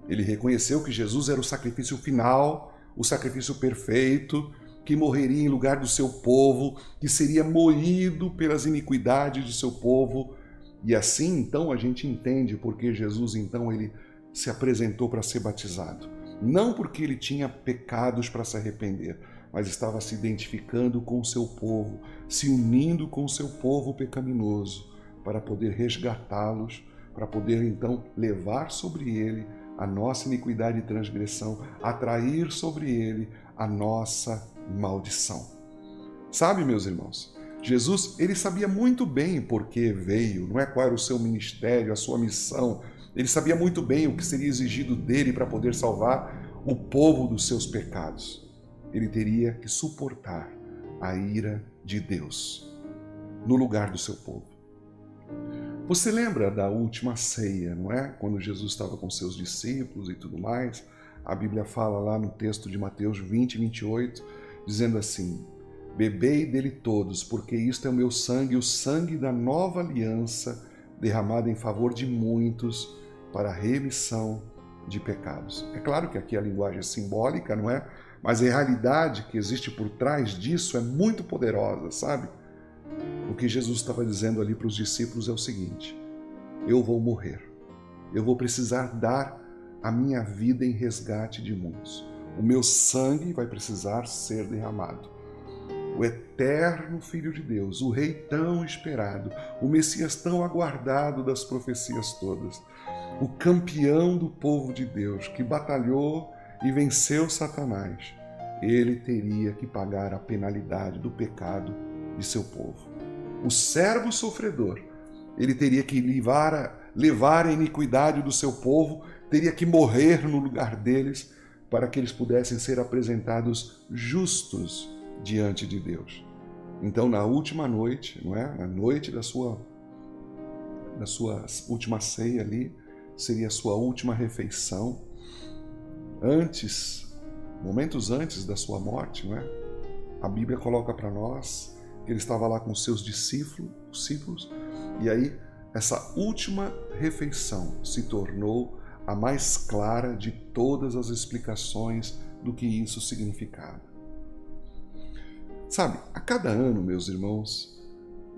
Ele reconheceu que Jesus era o sacrifício final, o sacrifício perfeito, que morreria em lugar do seu povo, que seria moído pelas iniquidades do seu povo. E assim, então, a gente entende porque Jesus, então, ele se apresentou para ser batizado. Não porque ele tinha pecados para se arrepender, mas estava se identificando com o seu povo, se unindo com o seu povo pecaminoso, para poder resgatá-los, para poder, então, levar sobre ele a nossa iniquidade e transgressão, atrair sobre ele a nossa maldição. Sabe, meus irmãos, Jesus, ele sabia muito bem por que veio, não é? Qual era o seu ministério, a sua missão. Ele sabia muito bem o que seria exigido dele para poder salvar o povo dos seus pecados. Ele teria que suportar a ira de Deus no lugar do seu povo. Você lembra da última ceia, não é? Quando Jesus estava com seus discípulos e tudo mais. A Bíblia fala lá no texto de Mateus 20, 28, dizendo assim: bebei dele todos, porque isto é o meu sangue, o sangue da nova aliança, derramado em favor de muitos para a remissão de pecados. É claro que aqui a linguagem é simbólica, não é? Mas a realidade que existe por trás disso é muito poderosa, sabe? O que Jesus estava dizendo ali para os discípulos é o seguinte: eu vou morrer, eu vou precisar dar a minha vida em resgate de muitos. O meu sangue vai precisar ser derramado. O eterno Filho de Deus, o Rei tão esperado, o Messias tão aguardado das profecias todas, o campeão do povo de Deus que batalhou e venceu Satanás, ele teria que pagar a penalidade do pecado de seu povo. O servo sofredor, ele teria que levar a iniquidade do seu povo, teria que morrer no lugar deles para que eles pudessem ser apresentados justos diante de Deus. Então, na última noite, não é? Na noite da sua última ceia ali, seria a sua última refeição, momentos antes da sua morte, não é? A Bíblia coloca para nós que ele estava lá com seus discípulos, e aí essa última refeição se tornou a mais clara de todas as explicações do que isso significava. Sabe, a cada ano, meus irmãos,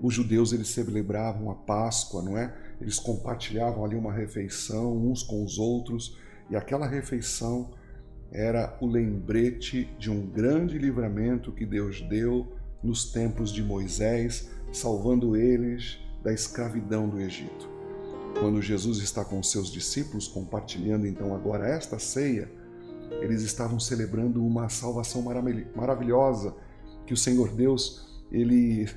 os judeus eles celebravam a Páscoa, não é? Eles compartilhavam ali uma refeição uns com os outros, e aquela refeição era o lembrete de um grande livramento que Deus deu nos tempos de Moisés, salvando eles da escravidão do Egito. Quando Jesus está com seus discípulos, compartilhando então agora esta ceia, eles estavam celebrando uma salvação maravilhosa que o Senhor Deus ele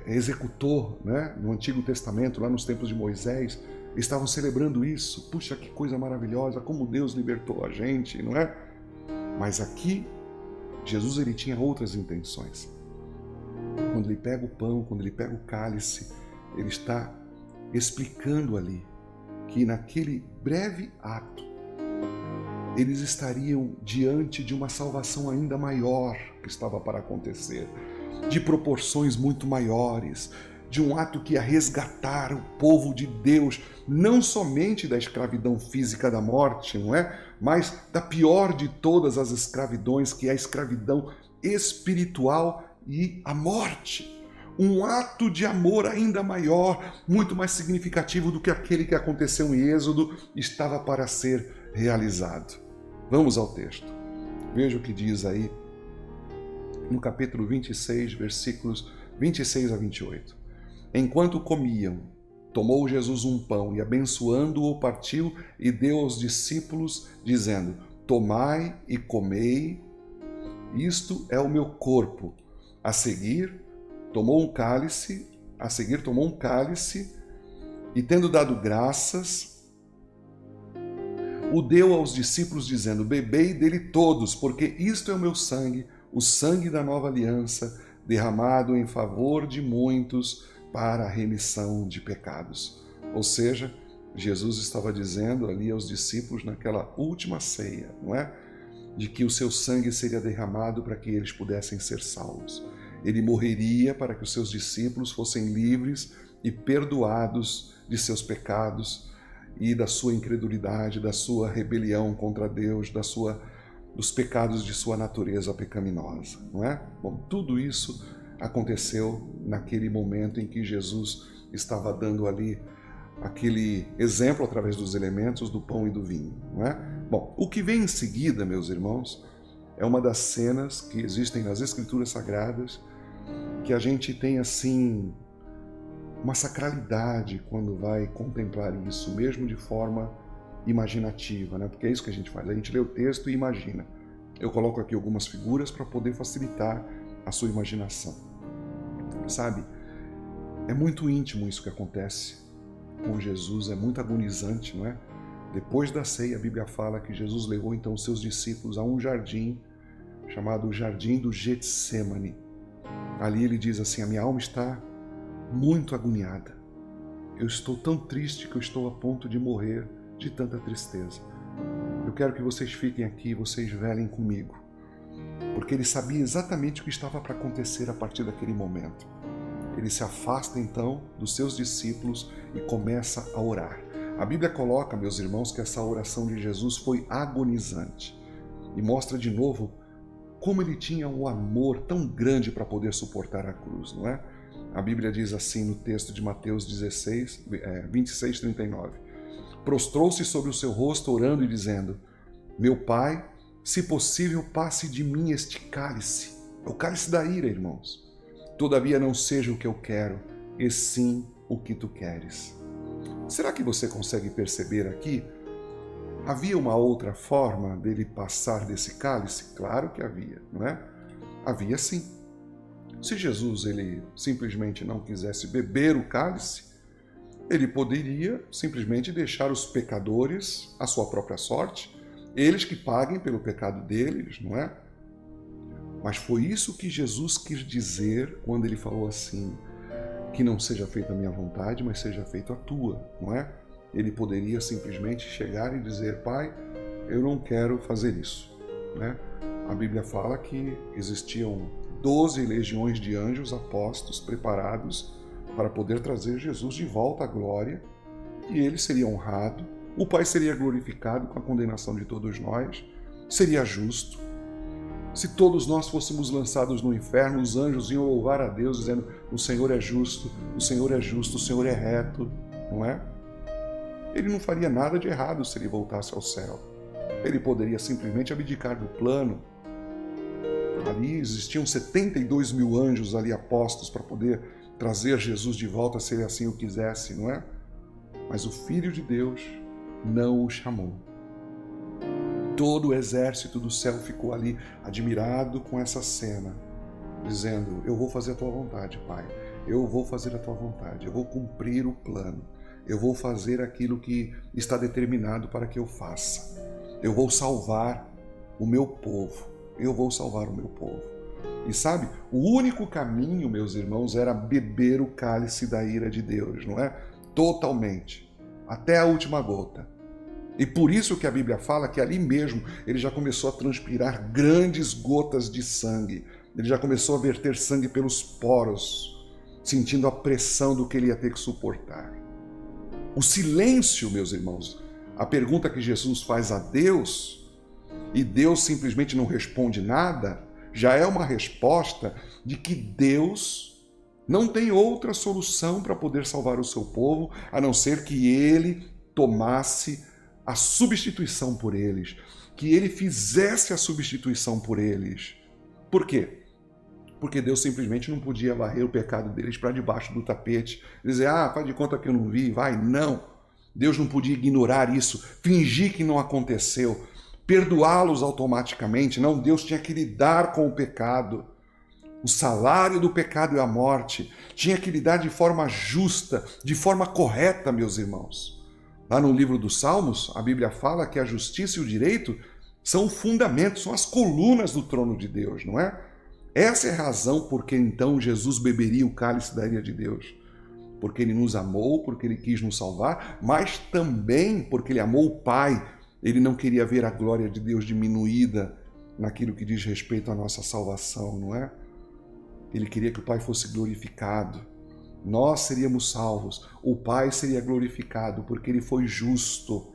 executou, né, no Antigo Testamento, lá nos tempos de Moisés. Estavam celebrando isso. Puxa, que coisa maravilhosa, como Deus libertou a gente, não é? Mas aqui, Jesus ele tinha outras intenções. Quando ele pega o pão, quando ele pega o cálice, ele está explicando ali que naquele breve ato, eles estariam diante de uma salvação ainda maior que estava para acontecer, de proporções muito maiores, de um ato que ia resgatar o povo de Deus, não somente da escravidão física da morte, não é? Mas da pior de todas as escravidões, que é a escravidão espiritual e a morte. Um ato de amor ainda maior, muito mais significativo do que aquele que aconteceu em Êxodo, estava para ser realizado. Vamos ao texto. Veja o que diz aí no capítulo 26, versículos 26 a 28. Enquanto comiam, tomou Jesus um pão e, abençoando-o, partiu e deu aos discípulos, dizendo: tomai e comei, isto é o meu corpo. A seguir tomou um cálice e, tendo dado graças, o deu aos discípulos, dizendo: bebei dele todos, porque isto é o meu sangue, o sangue da nova aliança, derramado em favor de muitos para a remissão de pecados. Ou seja, Jesus estava dizendo ali aos discípulos naquela última ceia, não é? De que o seu sangue seria derramado para que eles pudessem ser salvos. Ele morreria para que os seus discípulos fossem livres e perdoados de seus pecados e da sua incredulidade, da sua rebelião contra Deus, dos pecados de sua natureza pecaminosa, não é? Bom, tudo isso aconteceu naquele momento em que Jesus estava dando ali aquele exemplo através dos elementos do pão e do vinho, não é? Bom, o que vem em seguida, meus irmãos, é uma das cenas que existem nas Escrituras Sagradas que a gente tem assim uma sacralidade quando vai contemplar isso, mesmo de forma imaginativa, né? Porque é isso que a gente faz, a gente lê o texto e imagina. Eu coloco aqui algumas figuras para poder facilitar a sua imaginação. Sabe, é muito íntimo isso que acontece com Jesus, é muito agonizante, não é? Depois da ceia, a Bíblia fala que Jesus levou então os seus discípulos a um jardim chamado Jardim do Getsêmani. Ali ele diz assim: a minha alma está muito agoniada. Eu estou tão triste que eu estou a ponto de morrer de tanta tristeza. Eu quero que vocês fiquem aqui, vocês velem comigo. Porque ele sabia exatamente o que estava para acontecer a partir daquele momento. Ele se afasta então dos seus discípulos e começa a orar. A Bíblia coloca, meus irmãos, que essa oração de Jesus foi agonizante e mostra de novo como ele tinha um amor tão grande para poder suportar a cruz, não é? A Bíblia diz assim no texto de Mateus 26, 39. Prostrou-se sobre o seu rosto, orando e dizendo: meu Pai, se possível, passe de mim este cálice. É o cálice da ira, irmãos. Todavia não seja o que eu quero, e sim o que tu queres. Será que você consegue perceber aqui? Havia uma outra forma dele passar desse cálice? Claro que havia, não é? Havia sim. Se Jesus ele simplesmente não quisesse beber o cálice, ele poderia simplesmente deixar os pecadores à sua própria sorte, eles que paguem pelo pecado deles, não é? Mas foi isso que Jesus quis dizer quando ele falou assim: que não seja feita a minha vontade, mas seja feita a tua, não é? Ele poderia simplesmente chegar e dizer: Pai, eu não quero fazer isso, né? A Bíblia fala que existiam 12 legiões de anjos apostos, preparados para poder trazer Jesus de volta à glória, e ele seria honrado, o Pai seria glorificado com a condenação de todos nós, seria justo. Se todos nós fôssemos lançados no inferno, os anjos iam louvar a Deus, dizendo: o Senhor é justo, o Senhor é justo, o Senhor é reto, não é? Ele não faria nada de errado se ele voltasse ao céu. Ele poderia simplesmente abdicar do plano. Ali existiam 72 mil anjos ali apostos para poder trazer Jesus de volta se ele assim o quisesse, não é? Mas o Filho de Deus não o chamou. Todo o exército do céu ficou ali admirado com essa cena, dizendo: eu vou fazer a tua vontade, Pai. Eu vou fazer a tua vontade. Eu vou cumprir o plano. Eu vou fazer aquilo que está determinado para que eu faça. Eu vou salvar o meu povo. Eu vou salvar o meu povo. E sabe, o único caminho, meus irmãos, era beber o cálice da ira de Deus, não é? Totalmente. Até a última gota. E por isso que a Bíblia fala que ali mesmo ele já começou a transpirar grandes gotas de sangue. Ele já começou a verter sangue pelos poros, sentindo a pressão do que ele ia ter que suportar. O silêncio, meus irmãos, a pergunta que Jesus faz a Deus, e Deus simplesmente não responde nada, já é uma resposta de que Deus não tem outra solução para poder salvar o seu povo, a não ser que ele tomasse a substituição por eles, que ele fizesse a substituição por eles. Por quê? Porque Deus simplesmente não podia varrer o pecado deles para debaixo do tapete, dizer, faz de conta que eu não vi, vai, não. Deus não podia ignorar isso, fingir que não aconteceu, perdoá-los automaticamente. Não, Deus tinha que lidar com o pecado. O salário do pecado é a morte. Tinha que lidar de forma justa, de forma correta, meus irmãos. Lá no livro dos Salmos, a Bíblia fala que a justiça e o direito são o fundamento, são as colunas do trono de Deus, não é? Essa é a razão por que então Jesus beberia o cálice da ira de Deus. Porque ele nos amou, porque ele quis nos salvar, mas também porque ele amou o Pai. Ele não queria ver a glória de Deus diminuída naquilo que diz respeito à nossa salvação, não é? Ele queria que o Pai fosse glorificado. Nós seríamos salvos, o Pai seria glorificado, porque ele foi justo,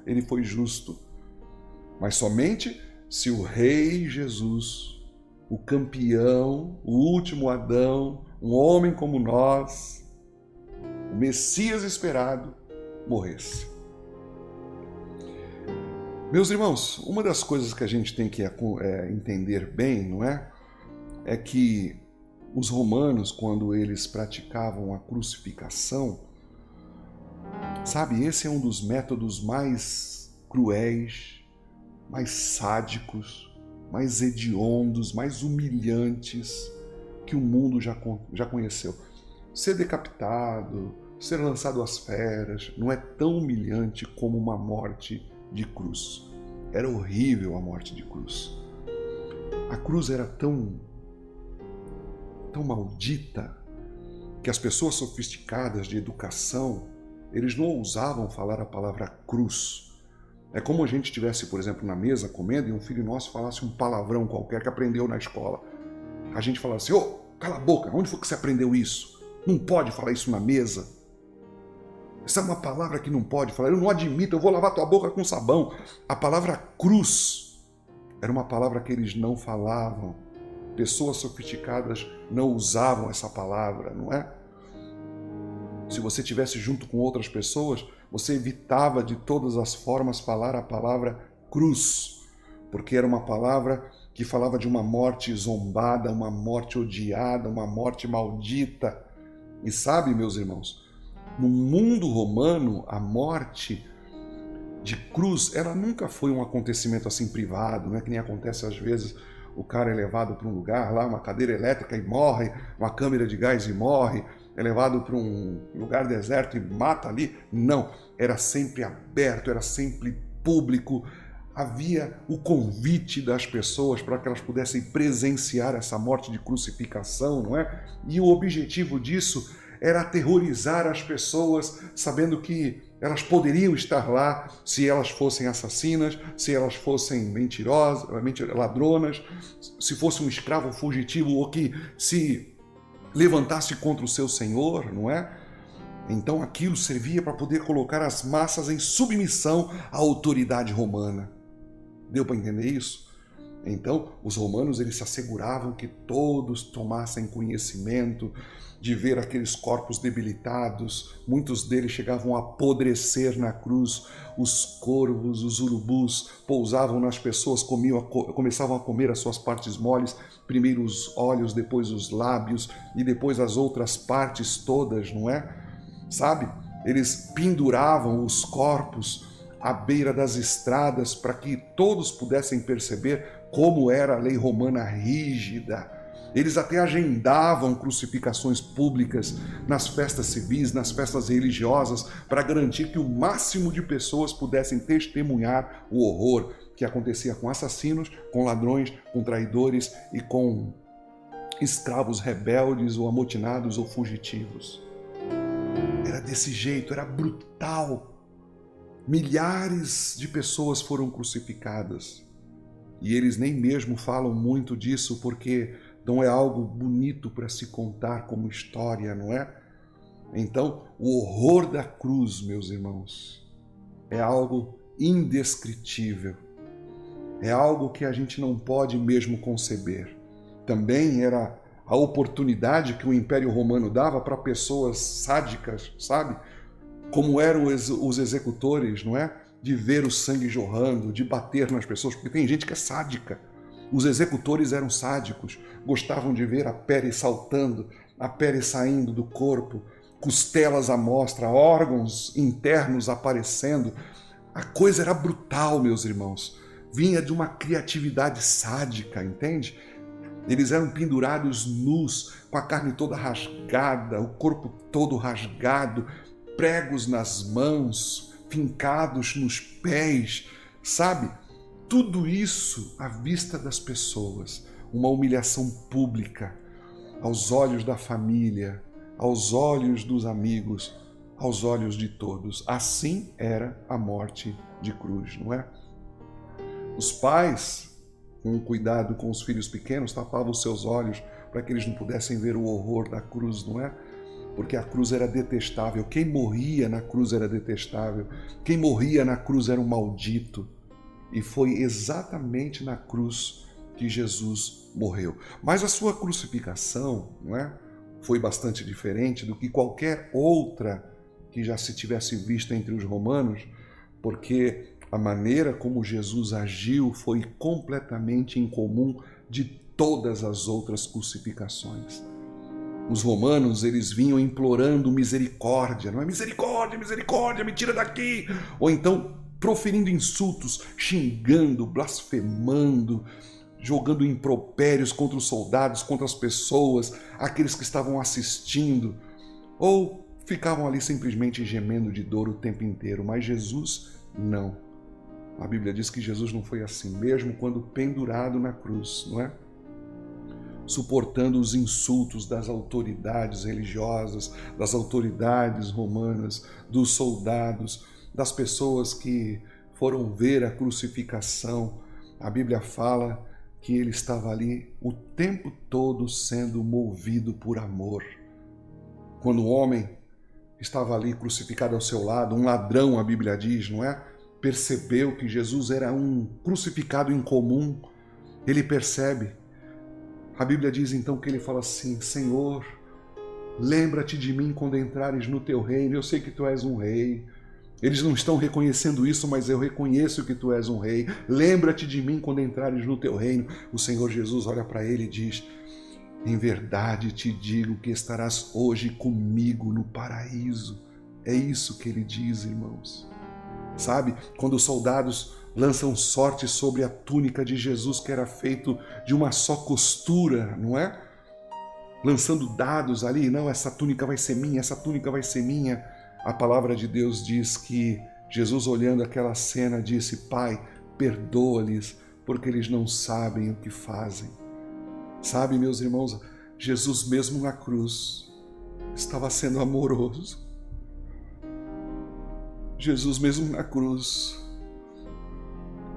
Mas somente se o Rei Jesus, o campeão, o último Adão, um homem como nós, o Messias esperado, morresse. Meus irmãos, uma das coisas que a gente tem que entender bem, não é? É que os romanos, quando eles praticavam a crucificação, sabe, esse é um dos métodos mais cruéis, mais sádicos, mais hediondos, mais humilhantes que o mundo já conheceu. Ser decapitado, ser lançado às feras, não é tão humilhante como uma morte de cruz. Era horrível a morte de cruz. A cruz era tão maldita que as pessoas sofisticadas de educação, eles não ousavam falar a palavra cruz. É como a gente estivesse, por exemplo, na mesa comendo e um filho nosso falasse um palavrão qualquer que aprendeu na escola. A gente falasse, cala a boca, onde foi que você aprendeu isso? Não pode falar isso na mesa. Essa é uma palavra que não pode falar. Eu não admito, eu vou lavar tua boca com sabão. A palavra cruz era uma palavra que eles não falavam. Pessoas sofisticadas não usavam essa palavra, não é? Se você estivesse junto com outras pessoas, você evitava de todas as formas falar a palavra cruz, porque era uma palavra que falava de uma morte zombada, uma morte odiada, uma morte maldita. E sabe, meus irmãos, no mundo romano, a morte de cruz, ela nunca foi um acontecimento assim privado, não é que nem acontece às vezes. O cara é levado para um lugar, lá uma cadeira elétrica e morre, uma câmera de gás e morre, é levado para um lugar deserto e mata ali. Não, era sempre aberto, era sempre público. Havia o convite das pessoas para que elas pudessem presenciar essa morte de crucificação, não é? E o objetivo disso era aterrorizar as pessoas, sabendo que elas poderiam estar lá se elas fossem assassinas, se elas fossem mentirosas, ladronas, se fosse um escravo fugitivo ou que se levantasse contra o seu senhor, não é? Então aquilo servia para poder colocar as massas em submissão à autoridade romana. Deu para entender isso? Então, os romanos eles se asseguravam que todos tomassem conhecimento de ver aqueles corpos debilitados. Muitos deles chegavam a apodrecer na cruz. Os corvos, os urubus pousavam nas pessoas, começavam a comer as suas partes moles, primeiro os olhos, depois os lábios e depois as outras partes todas, não é? Sabe? Eles penduravam os corpos à beira das estradas para que todos pudessem perceber como era a lei romana rígida. Eles até agendavam crucificações públicas nas festas civis, nas festas religiosas, para garantir que o máximo de pessoas pudessem testemunhar o horror que acontecia com assassinos, com ladrões, com traidores e com escravos rebeldes ou amotinados ou fugitivos. Era desse jeito, era brutal. Milhares de pessoas foram crucificadas. E eles nem mesmo falam muito disso porque não é algo bonito para se contar como história, não é? Então, o horror da cruz, meus irmãos, é algo indescritível. É algo que a gente não pode mesmo conceber. Também era a oportunidade que o Império Romano dava para pessoas sádicas, sabe? Como eram os executores, não é? De ver o sangue jorrando, de bater nas pessoas, porque tem gente que é sádica. Os executores eram sádicos, gostavam de ver a pele saltando, a pele saindo do corpo, costelas à mostra, órgãos internos aparecendo. A coisa era brutal, meus irmãos. Vinha de uma criatividade sádica, entende? Eles eram pendurados nus, com a carne toda rasgada, o corpo todo rasgado, pregos nas mãos, fincados nos pés, sabe? Tudo isso à vista das pessoas, uma humilhação pública, aos olhos da família, aos olhos dos amigos, aos olhos de todos. Assim era a morte de cruz, não é? Os pais, com cuidado com os filhos pequenos, tapavam os seus olhos para que eles não pudessem ver o horror da cruz, não é? Porque a cruz era detestável. Quem morria na cruz era detestável. Quem morria na cruz era um maldito. E foi exatamente na cruz que Jesus morreu. Mas a sua crucificação, não é? Foi bastante diferente do que qualquer outra que já se tivesse visto entre os romanos, porque a maneira como Jesus agiu foi completamente incomum de todas as outras crucificações. Os romanos, eles vinham implorando misericórdia, não é? Misericórdia, misericórdia, me tira daqui! Ou então proferindo insultos, xingando, blasfemando, jogando impropérios contra os soldados, contra as pessoas, aqueles que estavam assistindo, ou ficavam ali simplesmente gemendo de dor o tempo inteiro. Mas Jesus, não. A Bíblia diz que Jesus não foi assim, mesmo quando pendurado na cruz, não é? Suportando os insultos das autoridades religiosas, das autoridades romanas, dos soldados, das pessoas que foram ver a crucificação. A Bíblia fala que ele estava ali o tempo todo sendo movido por amor. Quando o homem estava ali crucificado ao seu lado, um ladrão, a Bíblia diz, não é? Percebeu que Jesus era um crucificado incomum. Ele percebe. A Bíblia diz então que ele fala assim: Senhor, lembra-te de mim quando entrares no teu reino. Eu sei que tu és um rei. Eles não estão reconhecendo isso, mas eu reconheço que tu és um rei. Lembra-te de mim quando entrares no teu reino. O Senhor Jesus olha para ele e diz: em verdade te digo que estarás hoje comigo no paraíso. É isso que ele diz, irmãos. Sabe, quando os soldados lançam sorte sobre a túnica de Jesus, que era feito de uma só costura, não é? Lançando dados ali, não, essa túnica vai ser minha, essa túnica vai ser minha. A palavra de Deus diz que Jesus, olhando aquela cena, disse: Pai, perdoa-lhes, porque eles não sabem o que fazem. Sabe, meus irmãos, Jesus mesmo na cruz estava sendo amoroso. Jesus mesmo na cruz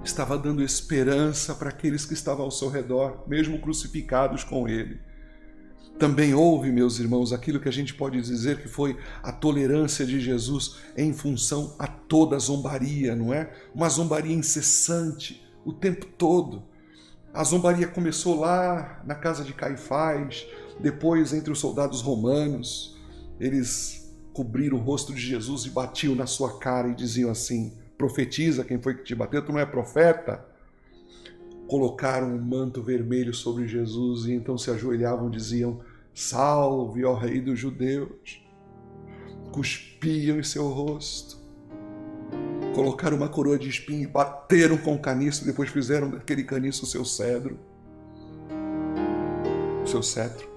estava dando esperança para aqueles que estavam ao seu redor, mesmo crucificados com ele. Também houve, meus irmãos, aquilo que a gente pode dizer que foi a tolerância de Jesus em função a toda a zombaria, não é? Uma zombaria incessante o tempo todo. A zombaria começou lá na casa de Caifás, depois entre os soldados romanos. Eles cobriram o rosto de Jesus e batiam na sua cara e diziam assim: profetiza, quem foi que te bateu? Tu não é profeta? Colocaram um manto vermelho sobre Jesus e então se ajoelhavam e diziam: salve, ó rei dos judeus. Cuspiam em seu rosto. Colocaram uma coroa de espinho e bateram com o caniço, depois fizeram daquele caniço o seu cedro. O seu cetro.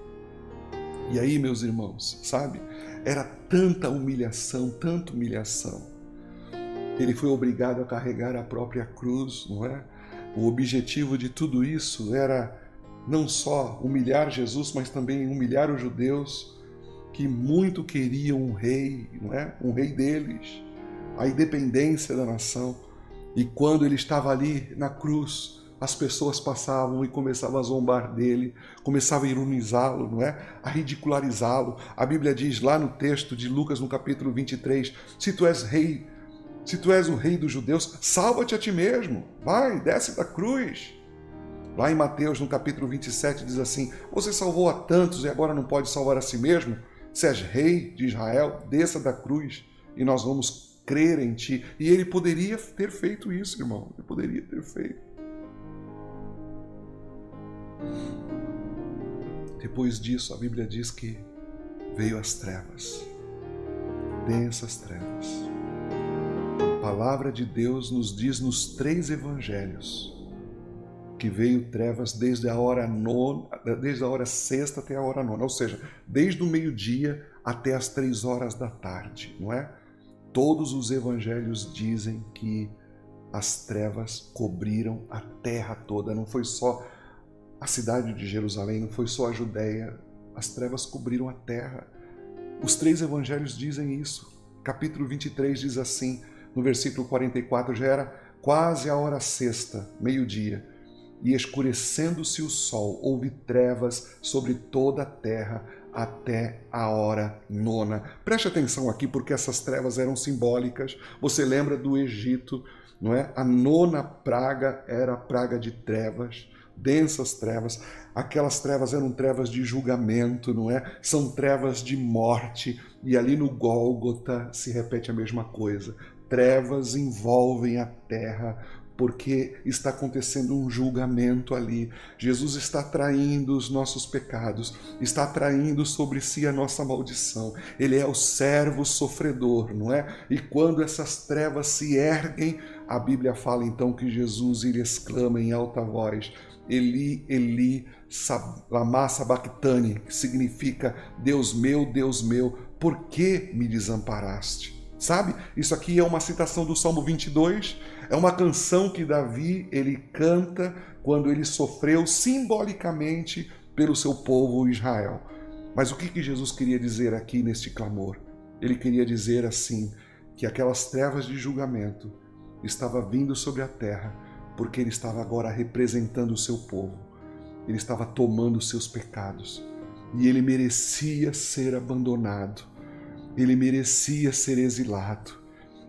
E aí, meus irmãos, sabe? Era tanta humilhação, tanta humilhação. Ele foi obrigado a carregar a própria cruz, não é? O objetivo de tudo isso era não só humilhar Jesus, mas também humilhar os judeus que muito queriam um rei, não é? Um rei deles. a independência da nação. E quando ele estava ali na cruz, as pessoas passavam e começavam a zombar dele, começavam a ironizá-lo, não é? A ridicularizá-lo. A Bíblia diz lá no texto de Lucas, no capítulo 23, se tu és rei, se tu és o rei dos judeus, salva-te a ti mesmo, vai, desce da cruz. Lá em Mateus, no capítulo 27, diz assim, você salvou a tantos e agora não pode salvar a si mesmo? Se és rei de Israel, desça da cruz e nós vamos crer em ti. E ele poderia ter feito isso, irmão, ele poderia ter feito. Depois disso, a Bíblia diz que veio as trevas, densas trevas. A palavra de Deus nos diz nos 3 evangelhos que veio trevas desde a hora sexta até a hora nona, ou seja, desde o meio-dia até as 3 horas da tarde, não é? Todos os evangelhos dizem que as trevas cobriram a terra toda, não foi só a cidade de Jerusalém, não foi só a Judéia, as trevas cobriram a terra. Os 3 evangelhos dizem isso. Capítulo 23 diz assim, no versículo 44, já era quase a hora sexta, meio-dia, e escurecendo-se o sol, houve trevas sobre toda a terra até a hora nona. Preste atenção aqui, porque essas trevas eram simbólicas. Você lembra do Egito, não é? A 9ª praga era a praga de trevas, densas trevas. Aquelas trevas eram trevas de julgamento, não é? São trevas de morte. E ali no Gólgota se repete a mesma coisa. Trevas envolvem a terra, porque está acontecendo um julgamento ali. Jesus está traindo os nossos pecados, está traindo sobre si a nossa maldição. Ele é o servo sofredor, não é? E quando essas trevas se erguem, a Bíblia fala então que Jesus ele exclama em alta voz, Eli, Eli, lama sabachthani, que significa Deus meu, por que me desamparaste? Sabe? Isso aqui é uma citação do Salmo 22, é uma canção que Davi ele canta quando ele sofreu simbolicamente pelo seu povo Israel. Mas o que Jesus queria dizer aqui neste clamor? Ele queria dizer assim, que aquelas trevas de julgamento estavam vindo sobre a terra, porque ele estava agora representando o seu povo. Ele estava tomando os seus pecados e ele merecia ser abandonado. Ele merecia ser exilado,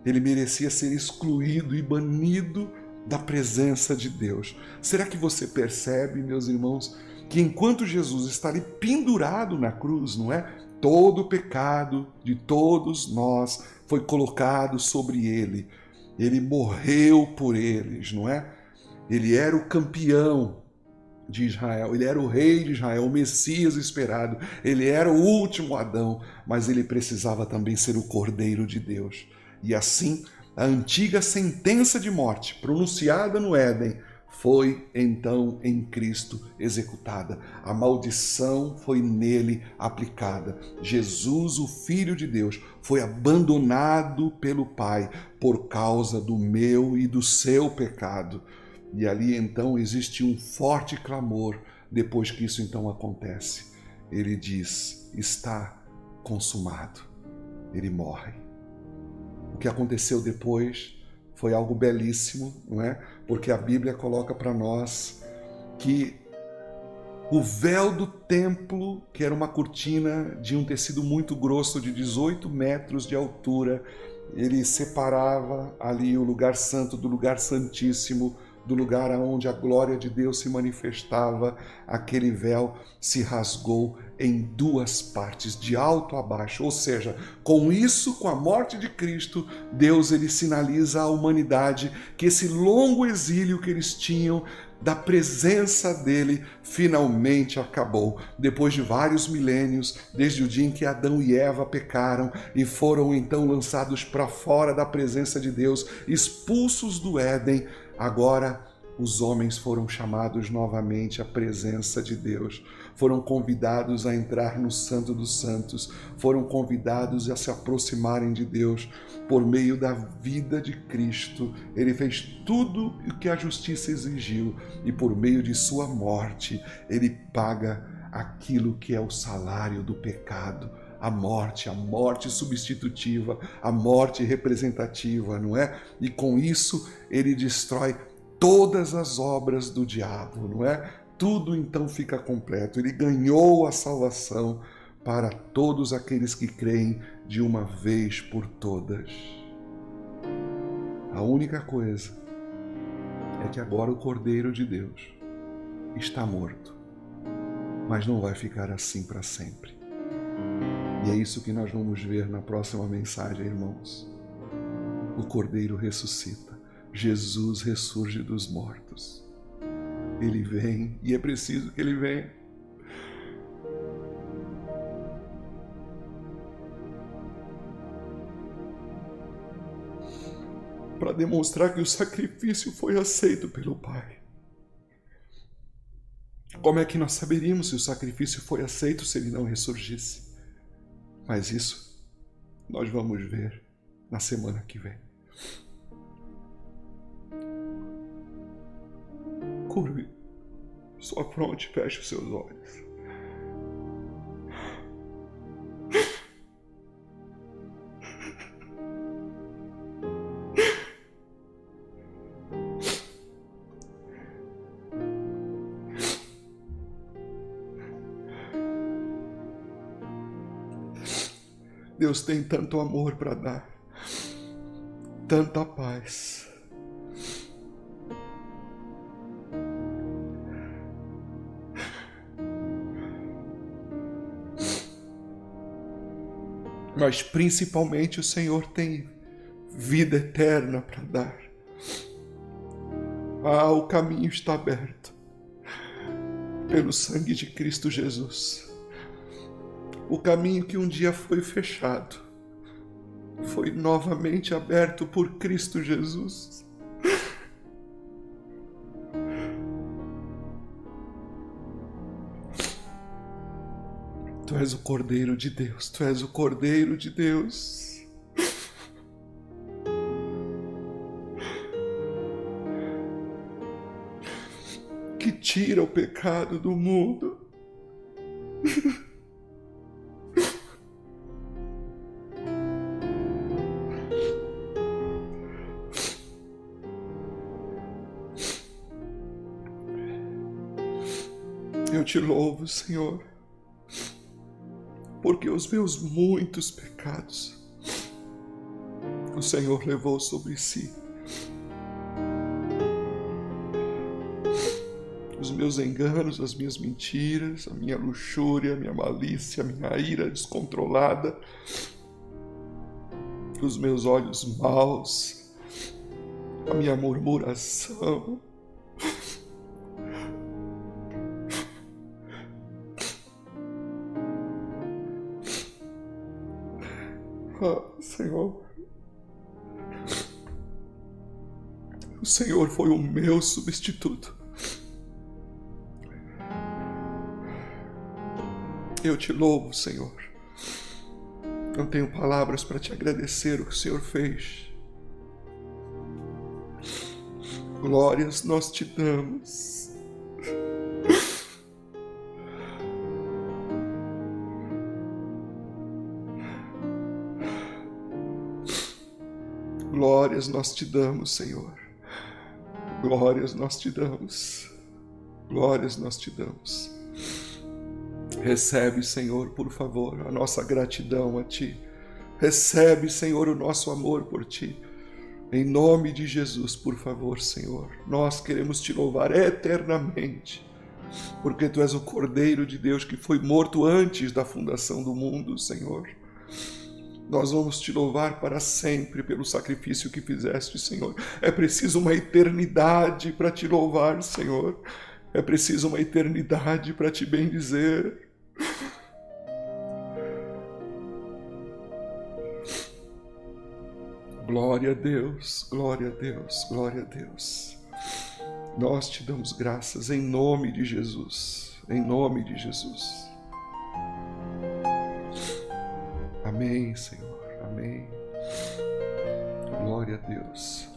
ele merecia ser excluído e banido da presença de Deus. Será que você percebe, meus irmãos, que enquanto Jesus está ali pendurado na cruz, não é? Todo o pecado de todos nós foi colocado sobre ele. Ele morreu por eles, não é? Ele era o campeão de Israel, ele era o rei de Israel, o Messias esperado, ele era o último Adão, mas ele precisava também ser o Cordeiro de Deus. E assim, a antiga sentença de morte pronunciada no Éden foi então em Cristo executada. A maldição foi nele aplicada. Jesus, o Filho de Deus, foi abandonado pelo Pai por causa do meu e do seu pecado. E ali então existe um forte clamor depois que isso então acontece. Ele diz, está consumado. Ele morre. O que aconteceu depois foi algo belíssimo, não é? Porque a Bíblia coloca para nós que o véu do templo, que era uma cortina de um tecido muito grosso, de 18 metros de altura, ele separava ali o lugar santo do lugar santíssimo, do lugar onde a glória de Deus se manifestava. Aquele véu se rasgou em 2 partes, de alto a baixo. Ou seja, com isso, com a morte de Cristo, Deus ele sinaliza à humanidade que esse longo exílio que eles tinham da presença dele finalmente acabou. Depois de vários milênios, desde o dia em que Adão e Eva pecaram e foram então lançados para fora da presença de Deus, expulsos do Éden, agora os homens foram chamados novamente à presença de Deus, foram convidados a entrar no Santo dos Santos, foram convidados a se aproximarem de Deus por meio da vida de Cristo. Ele fez tudo o que a justiça exigiu e por meio de sua morte ele paga aquilo que é o salário do pecado, a morte substitutiva, a morte representativa, não é? E com isso ele destrói todas as obras do diabo, não é? Tudo então fica completo. Ele ganhou a salvação para todos aqueles que creem de uma vez por todas. A única coisa é que agora o Cordeiro de Deus está morto, mas não vai ficar assim para sempre. E é isso que nós vamos ver na próxima mensagem, irmãos. O Cordeiro ressuscita. Jesus ressurge dos mortos. Ele vem e é preciso que ele venha. Para demonstrar que o sacrifício foi aceito pelo Pai. Como é que nós saberíamos se o sacrifício foi aceito se ele não ressurgisse? Mas isso nós vamos ver na semana que vem. Curve sua fronte, feche os seus olhos. Deus tem tanto amor para dar, tanta paz. Mas principalmente o Senhor tem vida eterna para dar. O caminho está aberto pelo sangue de Cristo Jesus. O caminho que um dia foi fechado foi novamente aberto por Cristo Jesus. Tu és o Cordeiro de Deus, Tu és o Cordeiro de Deus. Que tira o pecado do mundo. Eu te louvo, Senhor, porque os meus muitos pecados o Senhor levou sobre si. Os meus enganos, as minhas mentiras, a minha luxúria, a minha malícia, a minha ira descontrolada, os meus olhos maus, a minha murmuração, Senhor, o Senhor foi o meu substituto. Eu te louvo, Senhor. Não tenho palavras para te agradecer o que o Senhor fez. Glórias nós te damos. Glórias nós te damos, Senhor. Glórias nós te damos. Glórias nós te damos. Recebe, Senhor, por favor, a nossa gratidão a Ti. Recebe, Senhor, o nosso amor por Ti. Em nome de Jesus, por favor, Senhor. Nós queremos Te louvar eternamente, porque Tu és o Cordeiro de Deus que foi morto antes da fundação do mundo, Senhor. Nós vamos Te louvar para sempre pelo sacrifício que fizeste, Senhor. É preciso uma eternidade para Te louvar, Senhor. É preciso uma eternidade para Te bendizer. Glória a Deus, glória a Deus, glória a Deus. Nós Te damos graças em nome de Jesus, em nome de Jesus. Amém, Senhor, amém. Glória a Deus.